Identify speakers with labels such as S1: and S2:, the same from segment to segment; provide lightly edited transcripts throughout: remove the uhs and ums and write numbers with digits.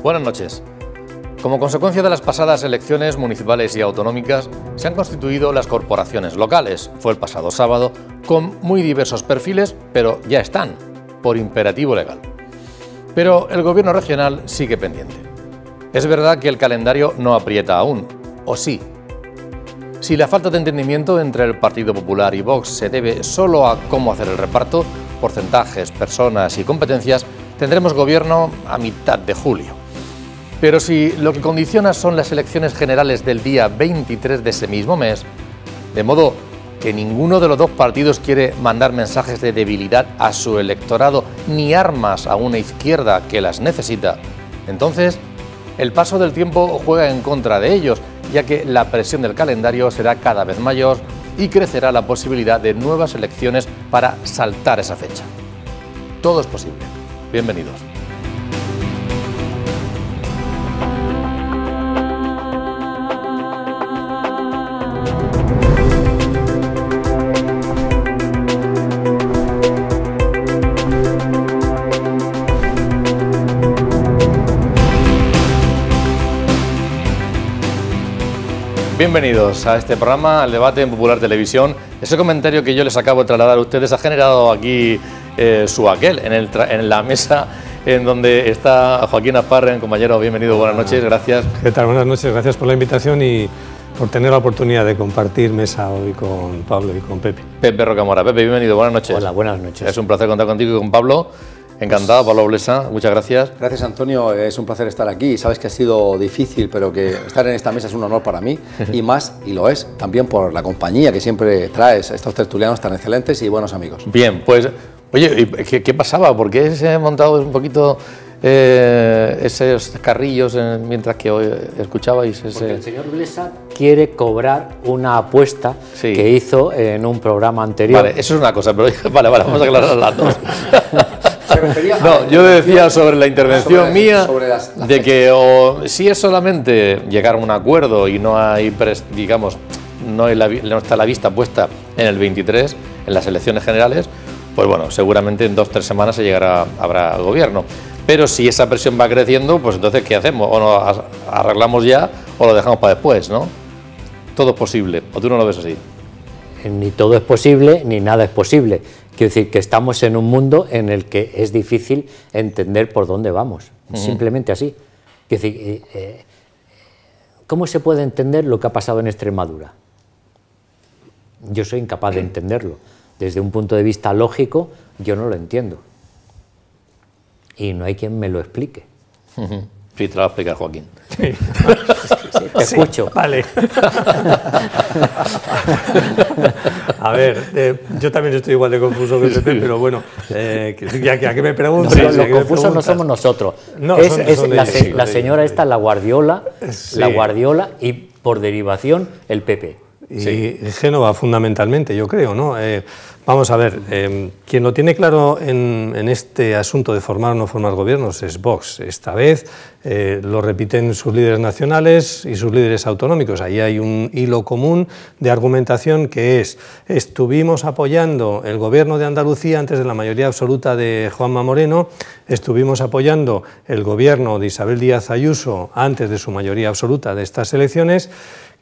S1: Buenas noches. Como consecuencia de las pasadas elecciones municipales y autonómicas, se han constituido las corporaciones locales. Fue el pasado sábado, con muy diversos perfiles, pero ya están, por imperativo legal. Pero el gobierno regional sigue pendiente. Es verdad que el calendario no aprieta aún, ¿o sí? Si la falta de entendimiento entre el Partido Popular y Vox se debe solo a cómo hacer el reparto, porcentajes, personas y competencias, tendremos gobierno a mitad de julio. Pero si lo que condiciona son las elecciones generales del día 23 de ese mismo mes, de modo que ninguno de los dos partidos quiere mandar mensajes de debilidad a su electorado ni armas a una izquierda que las necesita, entonces el paso del tiempo juega en contra de ellos, ya que la presión del calendario será cada vez mayor y crecerá la posibilidad de nuevas elecciones para saltar esa fecha. Todo es posible. Bienvenidos. Bienvenidos a este programa, al debate en Popular Televisión. Ese comentario que yo les acabo de trasladar a ustedes ha generado aquí su aquel en la mesa en donde está Joaquín Asparren, compañero. Bienvenido, buenas noches, gracias.
S2: ¿Qué tal? Buenas noches, gracias por la invitación y por tener la oportunidad de compartir mesa hoy con Pablo y con Pepe.
S1: Pepe Rocamora. Pepe, bienvenido, buenas noches.
S3: Hola, buenas noches.
S1: Es un placer contar contigo y con Pablo. Encantado, Pablo Blesa, muchas gracias.
S4: Gracias, Antonio, es un placer estar aquí. Sabes que ha sido difícil, pero que estar en esta mesa es un honor para mí y más, y lo es, también por la compañía que siempre traes a estos tertulianos tan excelentes y buenos amigos.
S1: Bien, pues, oye, ¿qué pasaba? ¿Por qué se han montado un poquito esos carrillos mientras que escuchabais ese...?
S3: Porque el señor Blesa quiere cobrar una apuesta que hizo en un programa anterior.
S1: Vale, eso es una cosa, pero vale, vamos a aclarar las dos. No, yo decía sobre la intervención mía de que si es solamente llegar a un acuerdo y no hay, digamos, no está la vista puesta en el 23, en las elecciones generales, pues bueno, seguramente en 2 o 3 semanas habrá gobierno. Pero si esa presión va creciendo, pues entonces ¿qué hacemos? O nos arreglamos ya o lo dejamos para después, ¿no? Todo es posible, ¿o tú no lo ves así?
S3: Ni todo es posible, ni nada es posible. Quiero decir que estamos en un mundo en el que es difícil entender por dónde vamos, simplemente así. Quiero decir, ¿cómo se puede entender lo que ha pasado en Extremadura? Yo soy incapaz de entenderlo. Desde un punto de vista lógico, yo no lo entiendo. Y no hay quien me lo explique.
S1: Sí, te lo va a explicar Joaquín.
S3: Sí, te escucho.
S2: Vale. A ver, yo también estoy igual de confuso que Pepe, pero bueno, ya que me preguntas...
S3: No, los confusos no somos nosotros. No, la señora esta, la Guardiola, y por derivación el PP.
S2: Y Génova fundamentalmente, yo creo, ¿no? Vamos a ver, quien lo tiene claro en este asunto de formar o no formar gobiernos es Vox. Esta vez lo repiten sus líderes nacionales y sus líderes autonómicos. Ahí hay un hilo común de argumentación que es: estuvimos apoyando el gobierno de Andalucía antes de la mayoría absoluta de Juanma Moreno, estuvimos apoyando el gobierno de Isabel Díaz Ayuso antes de su mayoría absoluta de estas elecciones.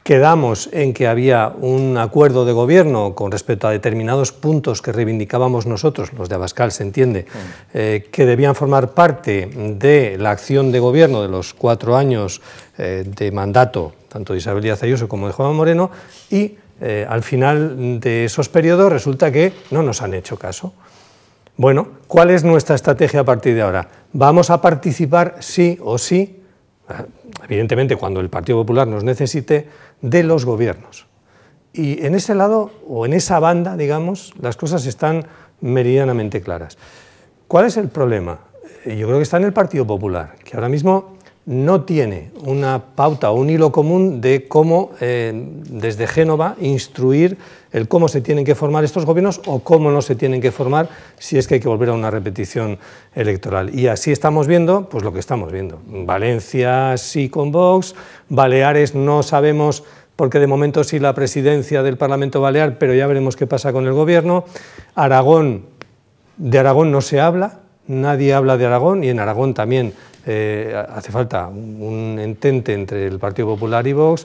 S2: Quedamos en que había un acuerdo de gobierno con respecto a determinados puntos que reivindicábamos nosotros, los de Abascal se entiende, que debían formar parte de la acción de gobierno de los 4 años de mandato, tanto de Isabel Díaz Ayuso como de Juanma Moreno, y al final de esos periodos resulta que no nos han hecho caso. Bueno, ¿cuál es nuestra estrategia a partir de ahora? ¿Vamos a participar sí o sí? Evidentemente cuando el Partido Popular nos necesite, de los gobiernos. Y en ese lado, o en esa banda, digamos, las cosas están meridianamente claras. ¿Cuál es el problema? Yo creo que está en el Partido Popular, que ahora mismo no tiene una pauta o un hilo común de cómo, desde Génova, instruir el cómo se tienen que formar estos gobiernos o cómo no se tienen que formar si es que hay que volver a una repetición electoral. Y así estamos viendo pues lo que estamos viendo. Valencia sí con Vox, Baleares no sabemos porque de momento sí la presidencia del Parlamento Balear, pero ya veremos qué pasa con el gobierno. Aragón, de Aragón no se habla, nadie habla de Aragón y en Aragón también hace falta un entente entre el Partido Popular y Vox,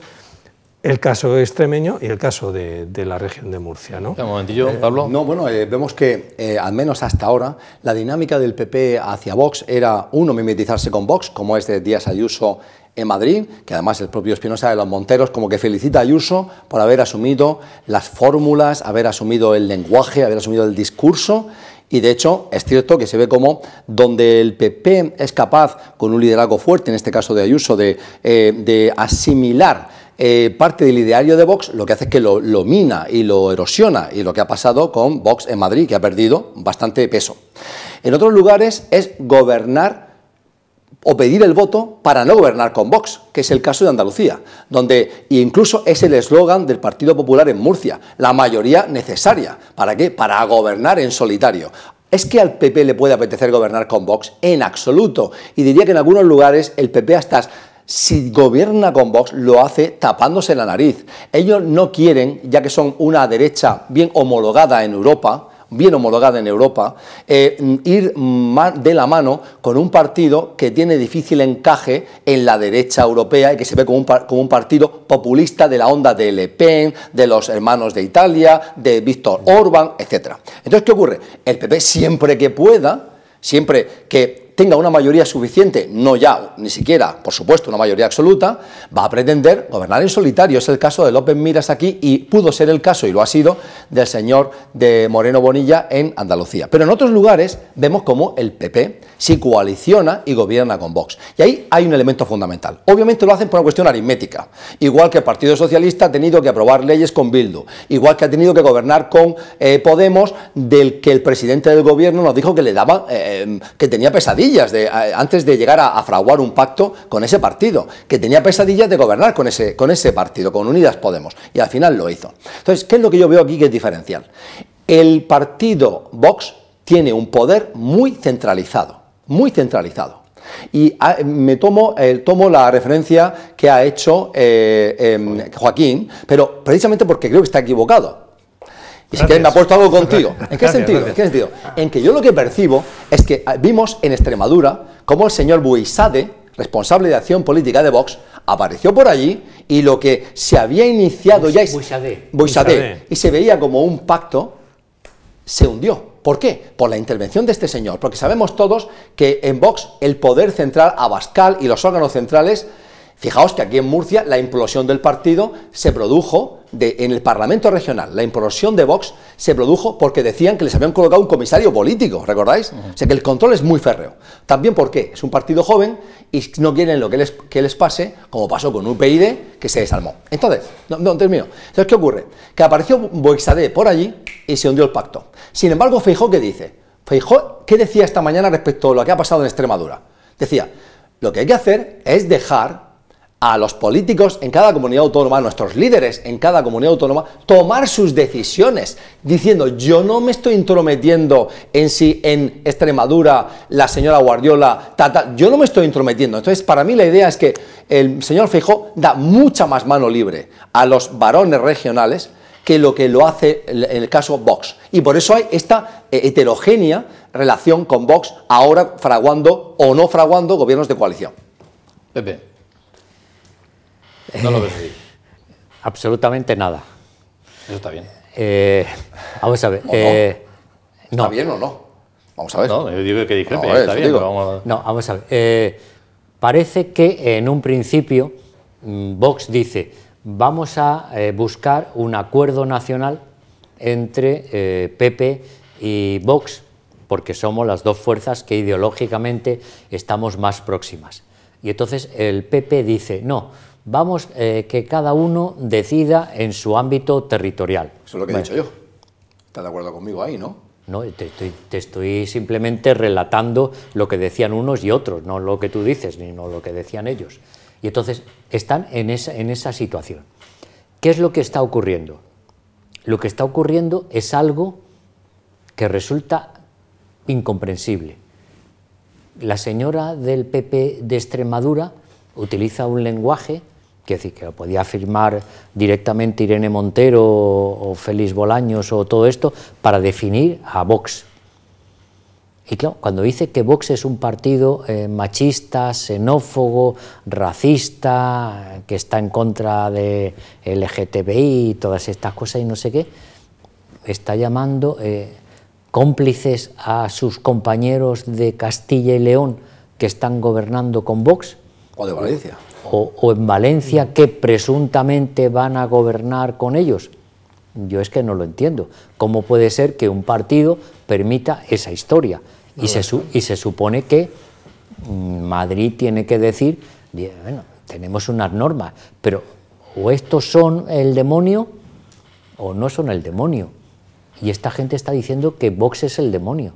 S2: el caso extremeño y el caso de la región de Murcia, ¿no?
S1: Un momentillo, Pablo.
S4: No, bueno, vemos que al menos hasta ahora la dinámica del PP hacia Vox era, uno, mimetizarse con Vox, como es de Díaz Ayuso en Madrid, que además el propio Espinosa de los Monteros como que felicita a Ayuso por haber asumido las fórmulas, haber asumido el lenguaje, haber asumido el discurso. Y de hecho es cierto que se ve como donde el PP es capaz, con un liderazgo fuerte, en este caso de Ayuso, de asimilar parte del ideario de Vox, lo que hace es que lo mina y lo erosiona, y lo que ha pasado con Vox en Madrid, que ha perdido bastante peso. En otros lugares es gobernar o pedir el voto para no gobernar con Vox, que es el caso de Andalucía, donde incluso es el eslogan del Partido Popular en Murcia, la mayoría necesaria. ¿Para qué? Para gobernar en solitario. ¿Es que al PP le puede apetecer gobernar con Vox? En absoluto. Y diría que en algunos lugares el PP hasta, si gobierna con Vox, lo hace tapándose la nariz. Ellos no quieren, ya que son una derecha bien homologada en Europa, ir de la mano con un partido que tiene difícil encaje en la derecha europea y que se ve como un partido populista de la onda de Le Pen, de los hermanos de Italia, de Víctor Orbán, etc. Entonces, ¿qué ocurre? El PP siempre que pueda, siempre que tenga una mayoría suficiente, no ya, ni siquiera, por supuesto, una mayoría absoluta, va a pretender gobernar en solitario. Es el caso de López Miras aquí y pudo ser el caso, y lo ha sido, del señor de Moreno Bonilla en Andalucía. Pero en otros lugares vemos como el PP sí coaliciona y gobierna con Vox. Y ahí hay un elemento fundamental. Obviamente lo hacen por una cuestión aritmética. Igual que el Partido Socialista ha tenido que aprobar leyes con Bildu, igual que ha tenido que gobernar con Podemos, del que el presidente del gobierno nos dijo que le daba, que tenía pesadillas antes de llegar a fraguar un pacto con ese partido, que tenía pesadillas de gobernar con ese partido, con Unidas Podemos, y al final lo hizo. Entonces, ¿qué es lo que yo veo aquí que es diferencial? El partido Vox tiene un poder muy centralizado, y tomo la referencia que ha hecho Joaquín, pero precisamente porque creo que está equivocado. Y si quieres me apuesto algo contigo. ¿En qué sentido? En que yo lo que percibo es que vimos en Extremadura cómo el señor Buixade, responsable de acción política de Vox, apareció por allí y lo que se había iniciado ya... Buixade. Y se veía como un pacto, se hundió. ¿Por qué? Por la intervención de este señor. Porque sabemos todos que en Vox el poder central, Abascal y los órganos centrales... Fijaos que aquí en Murcia la implosión del partido se produjo en el Parlamento regional. La implosión de Vox se produjo porque decían que les habían colocado un comisario político, ¿recordáis? O sea que el control es muy férreo. También porque es un partido joven y no quieren lo que les pase, como pasó con UPyD, que se desarmó. Entonces, termino. Entonces, ¿qué ocurre? Que apareció Buixade por allí y se hundió el pacto. Sin embargo, Feijóo, ¿qué dice? Feijóo, ¿qué decía esta mañana respecto a lo que ha pasado en Extremadura? Decía, lo que hay que hacer es dejar a los políticos en cada comunidad autónoma, a nuestros líderes en cada comunidad autónoma, tomar sus decisiones, diciendo, yo no me estoy intrometiendo en si en Extremadura la señora Guardiola, yo no me estoy intrometiendo. Entonces, para mí la idea es que el señor Feijóo da mucha más mano libre a los varones regionales que lo hace en el caso Vox. Y por eso hay esta heterogénea relación con Vox, ahora fraguando o no fraguando gobiernos de coalición.
S1: Pepe. No lo ves así.
S3: Absolutamente nada.
S1: Eso está bien.
S3: Vamos a ver.
S4: No. ¿Está bien o no? Vamos a ver.
S1: No, yo digo que discrepe, está bien.
S3: Vamos a ver. Parece que en un principio Vox dice, vamos a buscar un acuerdo nacional entre PP y Vox, porque somos las dos fuerzas que ideológicamente estamos más próximas. Y entonces el PP dice, no, vamos, que cada uno decida en su ámbito territorial.
S4: Eso es lo que he dicho yo. ¿Estás de acuerdo conmigo ahí, no?
S3: No, te estoy simplemente relatando lo que decían unos y otros, no lo que tú dices, ni no lo que decían ellos. Y entonces están en esa situación. ¿Qué es lo que está ocurriendo? Lo que está ocurriendo es algo que resulta incomprensible. La señora del PP de Extremadura utiliza un lenguaje, quiero decir, que podía afirmar directamente Irene Montero o Félix Bolaños o todo esto, para definir a Vox. Y claro, cuando dice que Vox es un partido machista, xenófobo, racista, que está en contra de LGTBI y todas estas cosas y no sé qué, está llamando cómplices a sus compañeros de Castilla y León que están gobernando con Vox.
S4: O de Valencia.
S3: O en Valencia, que presuntamente van a gobernar con ellos. Yo es que no lo entiendo. ¿Cómo puede ser que un partido permita esa historia? Y se supone que Madrid tiene que decir, bueno, tenemos unas normas, pero o estos son el demonio o no son el demonio. Y esta gente está diciendo que Vox es el demonio.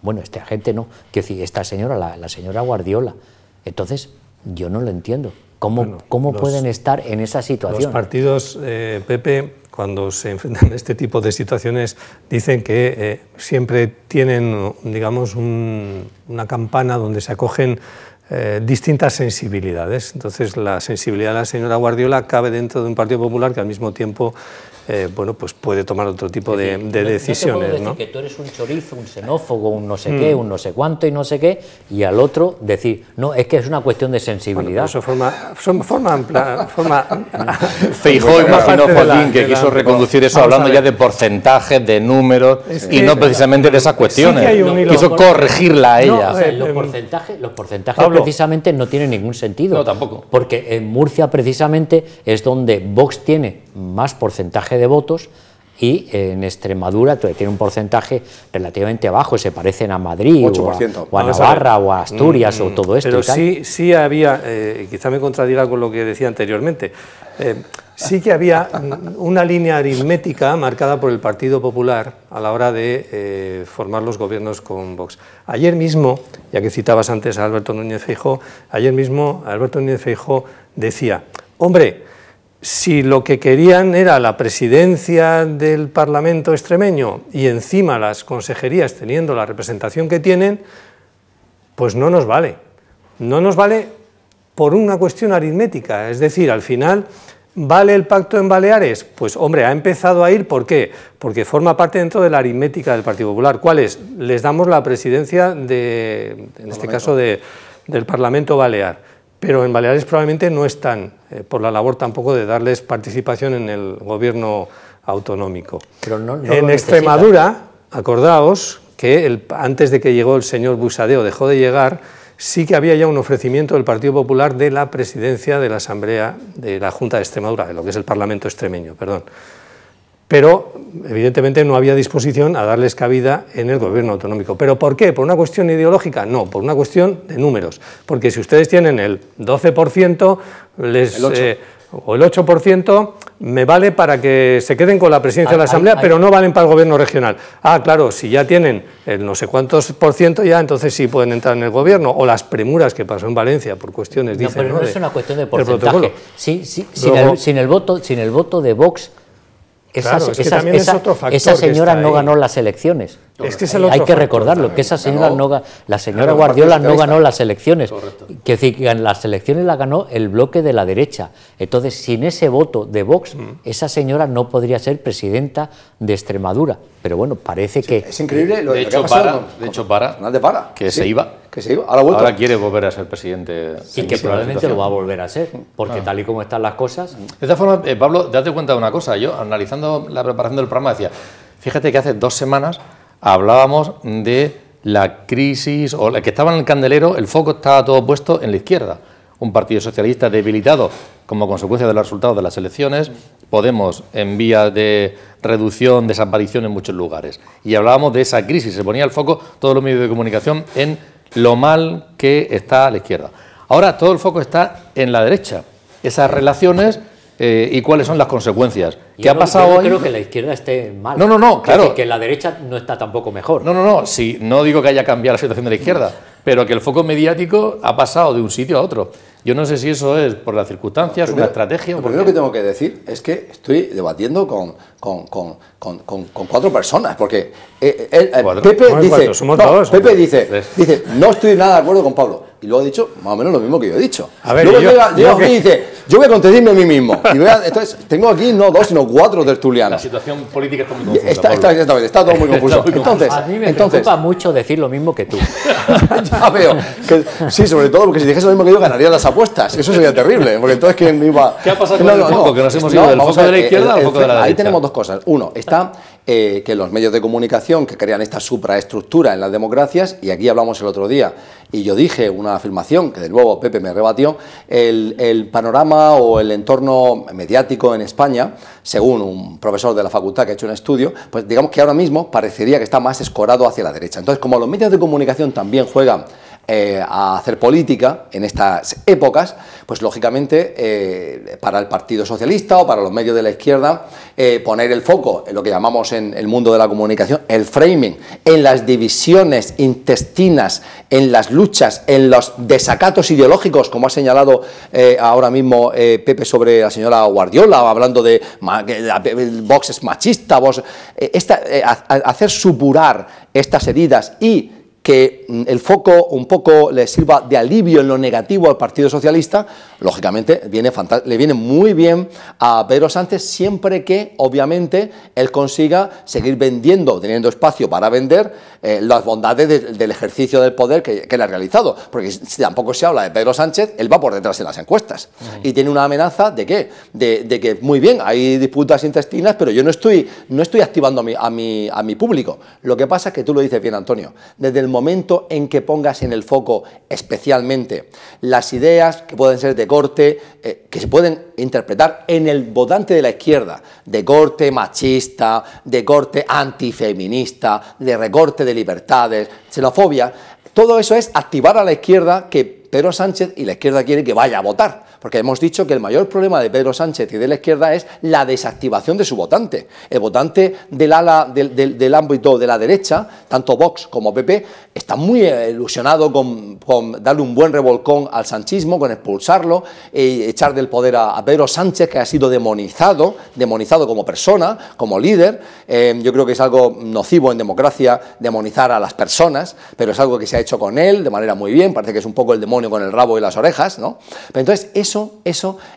S3: Bueno, esta gente no, quiero decir, esta señora, la señora Guardiola. Entonces, yo no lo entiendo. ¿Cómo pueden estar en esa situación?
S2: Los partidos, Pepe, cuando se enfrentan a este tipo de situaciones, dicen que siempre tienen, digamos, una campana donde se acogen distintas sensibilidades. Entonces, la sensibilidad de la señora Guardiola cabe dentro de un Partido Popular que al mismo tiempo bueno, pues puede tomar otro tipo de decisiones.
S3: No te puedo decir que tú eres un chorizo, un xenófogo, un no sé qué, un no sé cuánto y no sé qué, y al otro decir, no, es que es una cuestión de sensibilidad.
S2: Bueno, eso forma
S1: Feijóo, imagino, Joaquín, que quiso reconducir eso hablando ya de porcentajes, de números, y no precisamente de esas cuestiones. Sí, quiso corregirla a ella.
S3: O sea, los porcentajes precisamente no tienen ningún sentido.
S1: No, tampoco.
S3: Porque en Murcia precisamente es donde Vox tiene más porcentaje de votos y en Extremadura tiene un porcentaje relativamente bajo, se parecen a Madrid
S4: 8%.
S3: o a Navarra o a Asturias o todo esto.
S2: Pero
S3: y tal.
S2: sí había, quizá me contradiga con lo que decía anteriormente, sí que había una línea aritmética marcada por el Partido Popular a la hora de formar los gobiernos con Vox. Ayer mismo, ya que citabas antes a Alberto Núñez Feijóo, ayer mismo Alberto Núñez Feijóo decía, hombre, si lo que querían era la presidencia del Parlamento extremeño y encima las consejerías teniendo la representación que tienen, pues no nos vale. No nos vale por una cuestión aritmética, es decir, al final, ¿vale el pacto en Baleares? Pues hombre, ha empezado a ir, ¿por qué? Porque forma parte dentro de la aritmética del Partido Popular. ¿Cuál es? Les damos la presidencia, en este caso, del Parlamento Balear. Pero en Baleares probablemente no están, por la labor tampoco de darles participación en el gobierno autonómico.
S3: Pero no
S2: en Extremadura, acordaos que antes de que llegó el señor Busadeo, dejó de llegar, sí que había ya un ofrecimiento del Partido Popular de la presidencia de la Asamblea de la Junta de Extremadura, de lo que es el Parlamento extremeño, perdón. Pero, evidentemente, no había disposición a darles cabida en el gobierno autonómico. ¿Pero por qué? ¿Por una cuestión ideológica? No, por una cuestión de números. Porque si ustedes tienen el 12%, o el 8%, me vale para que se queden con la presidencia de la Asamblea, pero no valen para el gobierno regional. Ah, claro, si ya tienen el no sé cuántos % ya, entonces sí pueden entrar en el gobierno. O las premuras que pasó en Valencia por cuestiones, dicen,
S3: pero no es una cuestión de porcentaje. Sin el voto de Vox, esa señora no ganó las elecciones.
S2: Es que
S3: hay que recordarlo, que esa señora la señora Guardiola no ganó las elecciones. Que decir, las elecciones las ganó el bloque de la derecha. Entonces, sin ese voto de Vox, esa señora no podría ser presidenta de Extremadura. Pero bueno, parece que...
S4: Es increíble lo
S1: de
S4: que ha pasado.
S1: De hecho, Para, que
S4: sí,
S1: se iba.
S4: Que se iba. Ahora
S1: quiere volver a ser presidente.
S3: Y que probablemente lo va a volver a ser, porque tal y como están las cosas...
S1: De esta forma, Pablo, date cuenta de una cosa. Yo, analizando la preparación del programa, decía, fíjate que hace 2 semanas hablábamos de la crisis, o la que estaba en el candelero, el foco estaba todo puesto en la izquierda. Un partido socialista debilitado como consecuencia de los resultados de las elecciones, Podemos en vías de reducción, desaparición en muchos lugares. Y hablábamos de esa crisis, se ponía el foco todos los medios de comunicación en lo mal que está a la izquierda. Ahora todo el foco está en la derecha, esas relaciones y cuáles son las consecuencias. ¿Qué ha pasado hoy?
S3: Yo no creo que la izquierda esté mal.
S1: No, claro.
S3: Es decir, que la derecha no está tampoco mejor.
S1: No, sí, no digo que haya cambiado la situación de la izquierda, pero que el foco mediático ha pasado de un sitio a otro. Yo no sé si eso es por las circunstancias, una estrategia...
S4: Lo primero que tengo que decir es que estoy debatiendo con 4 personas, porque Pepe dice, no estoy nada de acuerdo con Pablo, y luego ha dicho más o menos lo mismo que yo he dicho.
S2: A ver,
S4: luego llega y dice, yo voy a contradecirme a mí mismo. Entonces, tengo aquí no 2, sino 4 tertulianos.
S1: La situación política está muy confusa.
S4: Está todo muy confuso. Entonces,
S3: a mí me preocupa mucho decir lo mismo que tú.
S4: Ya veo. Sí, sobre todo porque si dijese lo mismo que yo, ganaría las apuestas. Eso sería terrible. Porque entonces, ¿quién iba?
S1: ¿Qué ha pasado con el foco? Que nos hemos ido del foco de la izquierda al foco de la derecha.
S4: Ahí tenemos dos cosas. Uno, está que los medios de comunicación que crean esta supraestructura en las democracias, y aquí hablamos el otro día, y yo dije una afirmación que de nuevo Pepe me rebatió, el panorama o el entorno mediático en España, según un profesor de la facultad que ha hecho un estudio, pues digamos que ahora mismo parecería que está más escorado hacia la derecha. Entonces, como los medios de comunicación también juegan a hacer política en estas épocas, pues lógicamente para el Partido Socialista o para los medios de la izquierda poner el foco en lo que llamamos en el mundo de la comunicación el framing, en las divisiones intestinas, en las luchas, en los desacatos ideológicos, como ha señalado ahora mismo Pepe sobre la señora Guardiola, hablando de Vox es machista, hacer supurar estas heridas y que el foco un poco le sirva de alivio en lo negativo al Partido Socialista, lógicamente le viene muy bien a Pedro Sánchez siempre que, obviamente, él consiga seguir vendiendo, teniendo espacio para vender las bondades del ejercicio del poder que él ha realizado. Porque si tampoco se habla de Pedro Sánchez, él va por detrás en las encuestas. Y tiene una amenaza de ¿qué? De que, muy bien, hay disputas intestinas, pero yo no estoy activando a mi público. Lo que pasa es que tú lo dices bien, Antonio, desde el momento en que pongas en el foco especialmente las ideas que pueden ser de corte, que se pueden interpretar en el votante de la izquierda, de corte machista, de corte antifeminista, de recorte de libertades, xenofobia, todo eso es activar a la izquierda que Pedro Sánchez y la izquierda quiere que vaya a votar. Porque hemos dicho que el mayor problema de Pedro Sánchez y de la izquierda es la desactivación de su votante. El votante del ámbito de la derecha, tanto Vox como PP, está muy ilusionado con darle un buen revolcón al sanchismo, con expulsarlo, echar del poder a Pedro Sánchez, que ha sido demonizado como persona, como líder. Yo creo que es algo nocivo en democracia demonizar a las personas, pero es algo que se ha hecho con él de manera muy bien, parece que es un poco el demonio con el rabo y las orejas, ¿no? Pero entonces eso,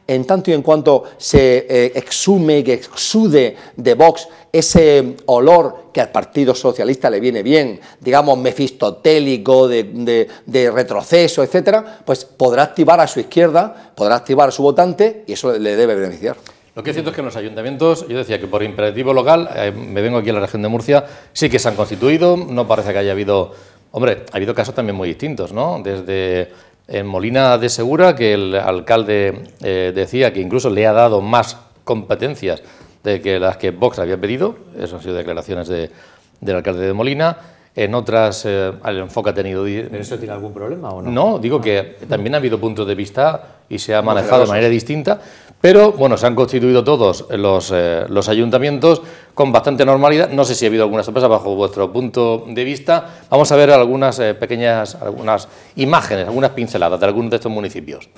S4: en tanto y en cuanto se exhume, que exude de Vox ese olor que al Partido Socialista le viene bien, digamos mefistotélico, de retroceso, etcétera, pues podrá activar a su izquierda, podrá activar a su votante y eso le debe beneficiar.
S1: Lo que es cierto es que en los ayuntamientos, yo decía que por imperativo local, me vengo aquí a la región de Murcia, sí que se han constituido, no parece que haya habido, hombre, ha habido casos también muy distintos, ¿no? Desde en Molina de Segura, que el alcalde decía que incluso le ha dado más competencias de que las que Vox había pedido, eso han sido declaraciones del alcalde de Molina. En otras el enfoque ha tenido...
S3: ¿Pero eso tiene algún problema o no?
S1: No, digo que también ha habido puntos de vista y se ha manejado de manera distinta, pero bueno, se han constituido todos los ayuntamientos con bastante normalidad. No sé si ha habido alguna sorpresa bajo vuestro punto de vista. Vamos a ver algunas algunas imágenes, algunas pinceladas de algunos de estos municipios.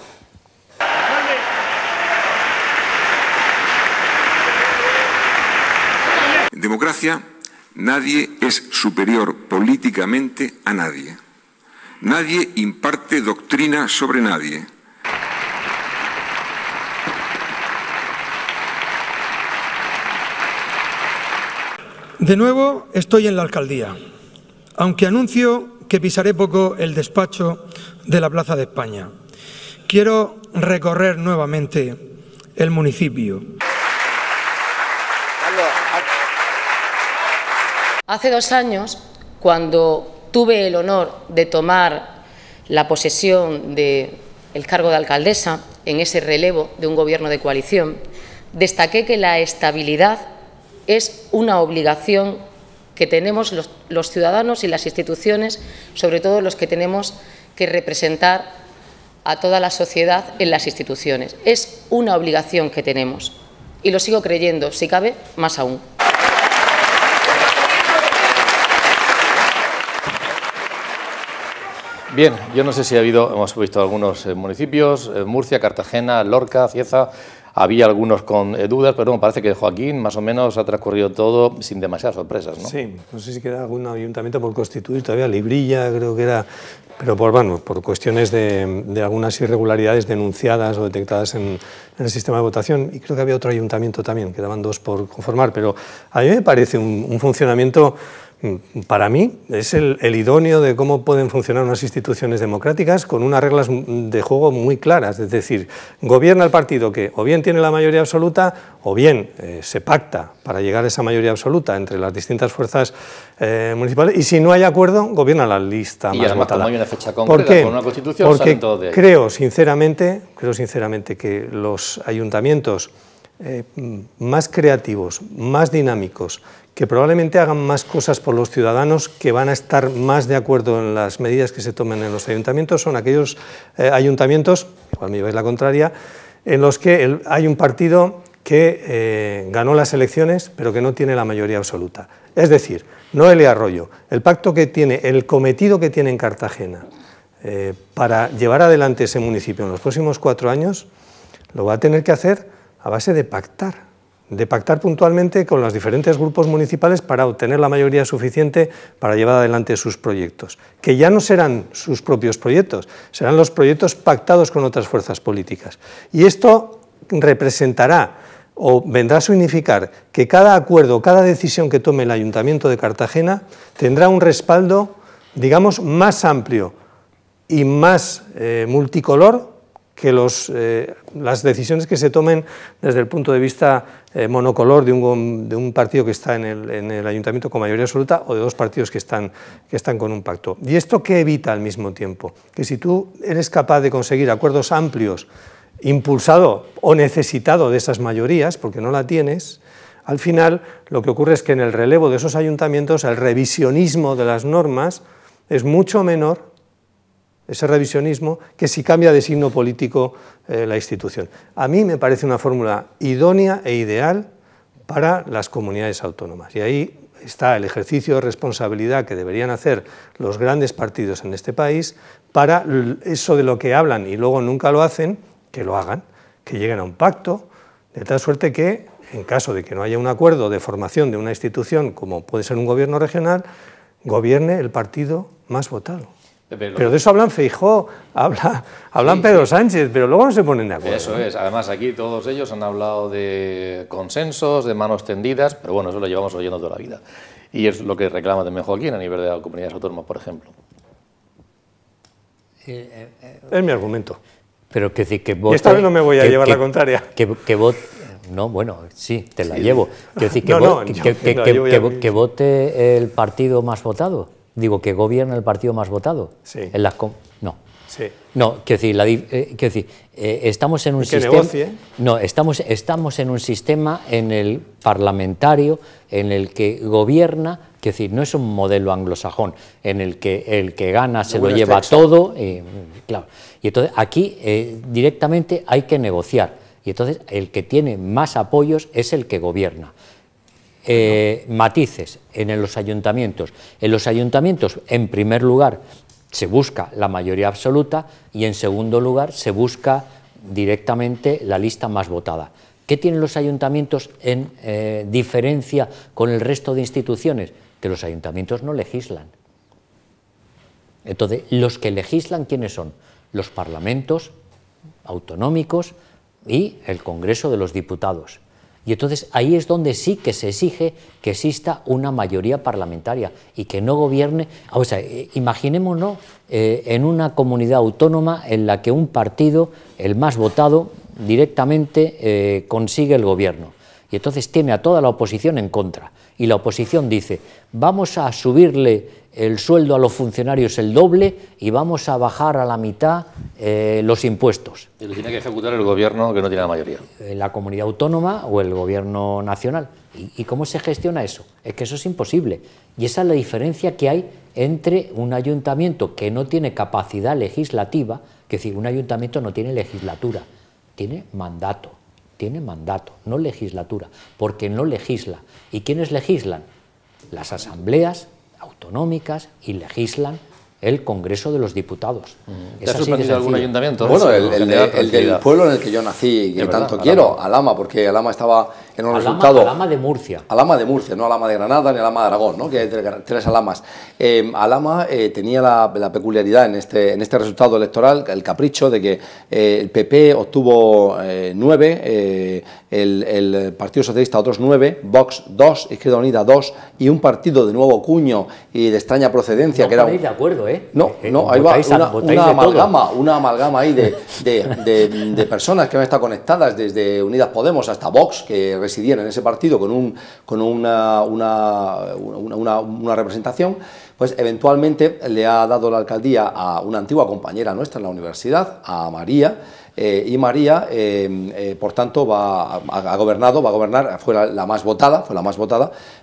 S5: En democracia, nadie es superior políticamente a nadie. Nadie imparte doctrina sobre nadie.
S6: De nuevo estoy en la alcaldía, aunque anuncio que pisaré poco el despacho de la Plaza de España. Quiero recorrer nuevamente el municipio.
S7: Hace 2 años, cuando tuve el honor de tomar la posesión del cargo de alcaldesa en ese relevo de un gobierno de coalición, destaqué que la estabilidad es una obligación que tenemos los ciudadanos y las instituciones, sobre todo los que tenemos que representar a toda la sociedad en las instituciones. Es una obligación que tenemos y lo sigo creyendo, si cabe, más aún.
S1: Bien, yo no sé si hemos visto algunos municipios, Murcia, Cartagena, Lorca, Cieza, había algunos con dudas, pero bueno, parece que Joaquín más o menos ha transcurrido todo sin demasiadas sorpresas, ¿no?
S2: Sí, no sé si queda algún ayuntamiento por constituir, todavía Librilla creo que era, pero por cuestiones de algunas irregularidades denunciadas o detectadas en el sistema de votación, y creo que había otro ayuntamiento también, quedaban 2 por conformar, pero a mí me parece un funcionamiento, para mí, es el idóneo de cómo pueden funcionar unas instituciones democráticas con unas reglas de juego muy claras, es decir, gobierna el partido que o bien tiene la mayoría absoluta o bien se pacta para llegar a esa mayoría absoluta entre las distintas fuerzas municipales, y si no hay acuerdo, gobierna la lista más votada.
S1: Como hay una fecha concreta con una constitución, salen todos de ahí.
S2: Creo sinceramente que los ayuntamientos más creativos, más dinámicos, que probablemente hagan más cosas por los ciudadanos, que van a estar más de acuerdo en las medidas que se tomen en los ayuntamientos, son aquellos ayuntamientos, igual me lleváis la contraria, en los que hay un partido que ganó las elecciones pero que no tiene la mayoría absoluta. Es decir, Noelia Arroyo, el pacto que tiene, el cometido que tiene en Cartagena para llevar adelante ese municipio en los próximos 4 años, lo va a tener que hacer a base de pactar puntualmente con los diferentes grupos municipales para obtener la mayoría suficiente para llevar adelante sus proyectos, que ya no serán sus propios proyectos, serán los proyectos pactados con otras fuerzas políticas. Y esto representará o vendrá a significar que cada acuerdo, cada decisión que tome el Ayuntamiento de Cartagena tendrá un respaldo, digamos, más amplio y más multicolor que las decisiones que se tomen desde el punto de vista monocolor de un partido que está en el ayuntamiento con mayoría absoluta o de 2 partidos que están con un pacto. ¿Y esto qué evita al mismo tiempo? Que si tú eres capaz de conseguir acuerdos amplios, impulsado o necesitado de esas mayorías, porque no la tienes, al final lo que ocurre es que en el relevo de esos ayuntamientos el revisionismo de las normas es mucho menor, ese revisionismo, que si cambia de signo político la institución. A mí me parece una fórmula idónea e ideal para las comunidades autónomas. Y ahí está el ejercicio de responsabilidad que deberían hacer los grandes partidos en este país para eso de lo que hablan y luego nunca lo hacen, que lo hagan, que lleguen a un pacto, de tal suerte que, en caso de que no haya un acuerdo de formación de una institución, como puede ser un gobierno regional, gobierne el partido más votado. Pero de eso hablan Feijóo, hablan Pedro Sánchez, pero luego no se ponen de acuerdo.
S1: Eso es, además aquí todos ellos han hablado de consensos, de manos tendidas, pero bueno, eso lo llevamos oyendo toda la vida. Y es lo que reclama también Joaquín a nivel de las comunidades autónomas, por ejemplo.
S2: Es mi argumento.
S3: Pero que decir que vote,
S2: y esta vez no me voy a llevar la contraria.
S3: Que vote, no, bueno, sí, te la llevo. Quiero decir que vote el partido más votado. Digo, que gobierna el partido más votado.
S2: Sí.
S3: No.
S2: Sí.
S3: No, quiero decir, estamos en un sistema.
S2: Negocie.
S3: No, estamos en un sistema en el parlamentario en el que gobierna, quiero decir, no es un modelo anglosajón en el que el que gana se lo lleva todo. Claro. Y entonces aquí directamente hay que negociar. Y entonces el que tiene más apoyos es el que gobierna. Matices en los ayuntamientos. En los ayuntamientos, en primer lugar, se busca la mayoría absoluta y en segundo lugar se busca directamente la lista más votada. ¿Qué tienen los ayuntamientos en diferencia con el resto de instituciones? Que los ayuntamientos no legislan. Entonces, los que legislan, ¿quiénes son? Los parlamentos autonómicos y el Congreso de los Diputados. Y entonces ahí es donde sí que se exige que exista una mayoría parlamentaria y que no gobierne. O sea, imaginémonos en una comunidad autónoma en la que un partido, el más votado, directamente consigue el gobierno. Y entonces tiene a toda la oposición en contra. Y la oposición dice, vamos a subirle el sueldo a los funcionarios el doble y vamos a bajar a la mitad los impuestos.
S1: Y lo tiene que ejecutar el gobierno que no tiene la mayoría.
S3: La comunidad autónoma o el gobierno nacional. ¿Y cómo se gestiona eso? Es que eso es imposible. Y esa es la diferencia que hay entre un ayuntamiento que no tiene capacidad legislativa, que es decir, un ayuntamiento no tiene legislatura, tiene mandato, no legislatura, porque no legisla. ¿Y quiénes legislan? Las asambleas autonómicas y legislan el Congreso de los Diputados.
S1: ¿Te ha sorprendido algún ayuntamiento?
S4: Bueno, el del pueblo en el que yo nací, que tanto quiero, Alhama, porque Alhama estaba en un resultado...
S3: Alhama de Murcia.
S4: Alhama de Murcia, no Alhama de Granada ni Alhama de Aragón, ¿no? Que hay tres Alhamas. Alhama tenía la peculiaridad en este resultado electoral, el capricho de que el PP obtuvo 9, el Partido Socialista otros 9, Vox 2, Izquierda Unida 2 y un partido de nuevo cuño y de extraña procedencia que era...
S3: No de acuerdo, ¿eh?
S4: No, ahí va una amalgama ahí de personas que han estado conectadas desde Unidas Podemos hasta Vox, que residían en ese partido con una representación. Pues eventualmente le ha dado la alcaldía a una antigua compañera nuestra en la universidad, a María, y María, por tanto, va a gobernar, fue la más votada,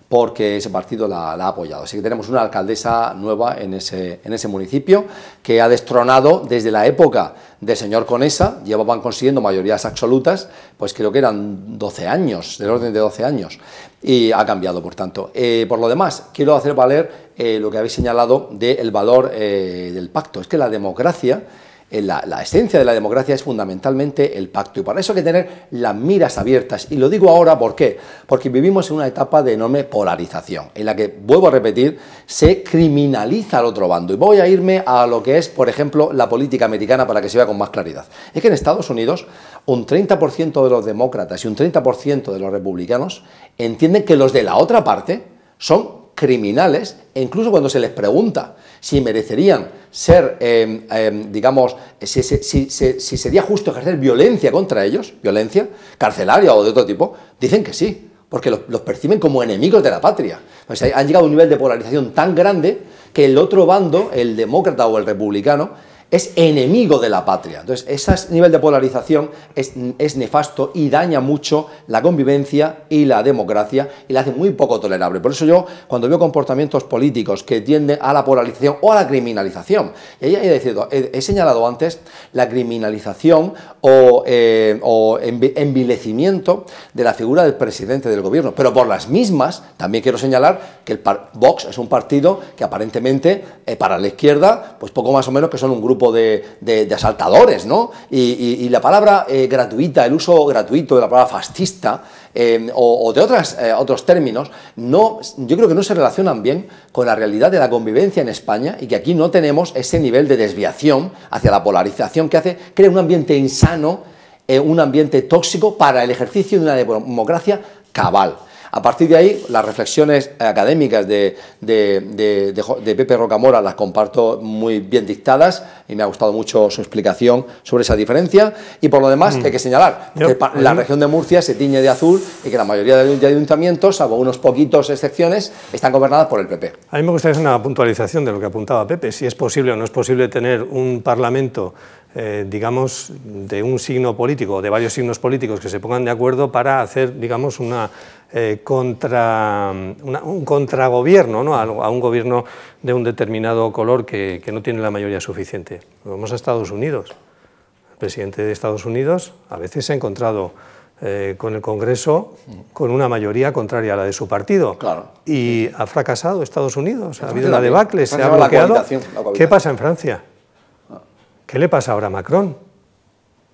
S4: porque ese partido la ha apoyado. Así que tenemos una alcaldesa nueva en ese municipio, que ha destronado desde la época del señor Conesa, llevaban consiguiendo mayorías absolutas, pues creo que eran 12 años, del orden de 12 años, y ha cambiado, por tanto. Por lo demás, quiero hacer valer lo que habéis señalado del valor del pacto. Es que la democracia... La esencia de la democracia es fundamentalmente el pacto, y para eso hay que tener las miras abiertas, y lo digo ahora, ¿por qué? Porque vivimos en una etapa de enorme polarización, en la que, vuelvo a repetir, se criminaliza al otro bando, y voy a irme a lo que es, por ejemplo, la política americana para que se vea con más claridad. Es que en Estados Unidos un 30% de los demócratas y un 30% de los republicanos entienden que los de la otra parte son criminales, e incluso cuando se les pregunta si merecerían ser, digamos, si sería justo ejercer violencia contra ellos, violencia carcelaria o de otro tipo, dicen que sí, porque los perciben como enemigos de la patria. O sea, han llegado a un nivel de polarización tan grande que el otro bando, el demócrata o el republicano, es enemigo de la patria. Entonces, ese nivel de polarización es nefasto y daña mucho la convivencia y la democracia, y la hace muy poco tolerable. Por eso yo, cuando veo comportamientos políticos que tienden a la polarización o a la criminalización, y ahí he señalado antes la criminalización o envilecimiento de la figura del presidente del gobierno, pero por las mismas también quiero señalar que Vox es un partido que aparentemente para la izquierda, pues poco más o menos que son un grupo de asaltadores, ¿no? Y la palabra gratuita, el uso gratuito de la palabra fascista o de otros términos, yo creo que no se relacionan bien con la realidad de la convivencia en España, y que aquí no tenemos ese nivel de desviación hacia la polarización que crea un ambiente insano, un ambiente tóxico para el ejercicio de una democracia cabal. A partir de ahí, las reflexiones académicas de Pepe Rocamora las comparto muy bien dictadas, y me ha gustado mucho su explicación sobre esa diferencia. Y por lo demás, hay que señalar que la región de Murcia se tiñe de azul, y que la mayoría de ayuntamientos, salvo unos poquitos excepciones, están gobernadas por el PP.
S2: A mí me gustaría hacer una puntualización de lo que apuntaba Pepe, si es posible o no es posible tener un Parlamento digamos, de un signo político o de varios signos políticos que se pongan de acuerdo para hacer, digamos, un contragobierno, ¿no? a un gobierno de un determinado color que no tiene la mayoría suficiente. Vamos a Estados Unidos. El presidente de Estados Unidos a veces se ha encontrado con el Congreso con una mayoría contraria a la de su partido.
S4: Claro.
S2: Y ha fracasado Estados Unidos, ha habido una debacle, se ha bloqueado. ¿Qué pasa en Francia? ¿Qué le pasa ahora a Macron?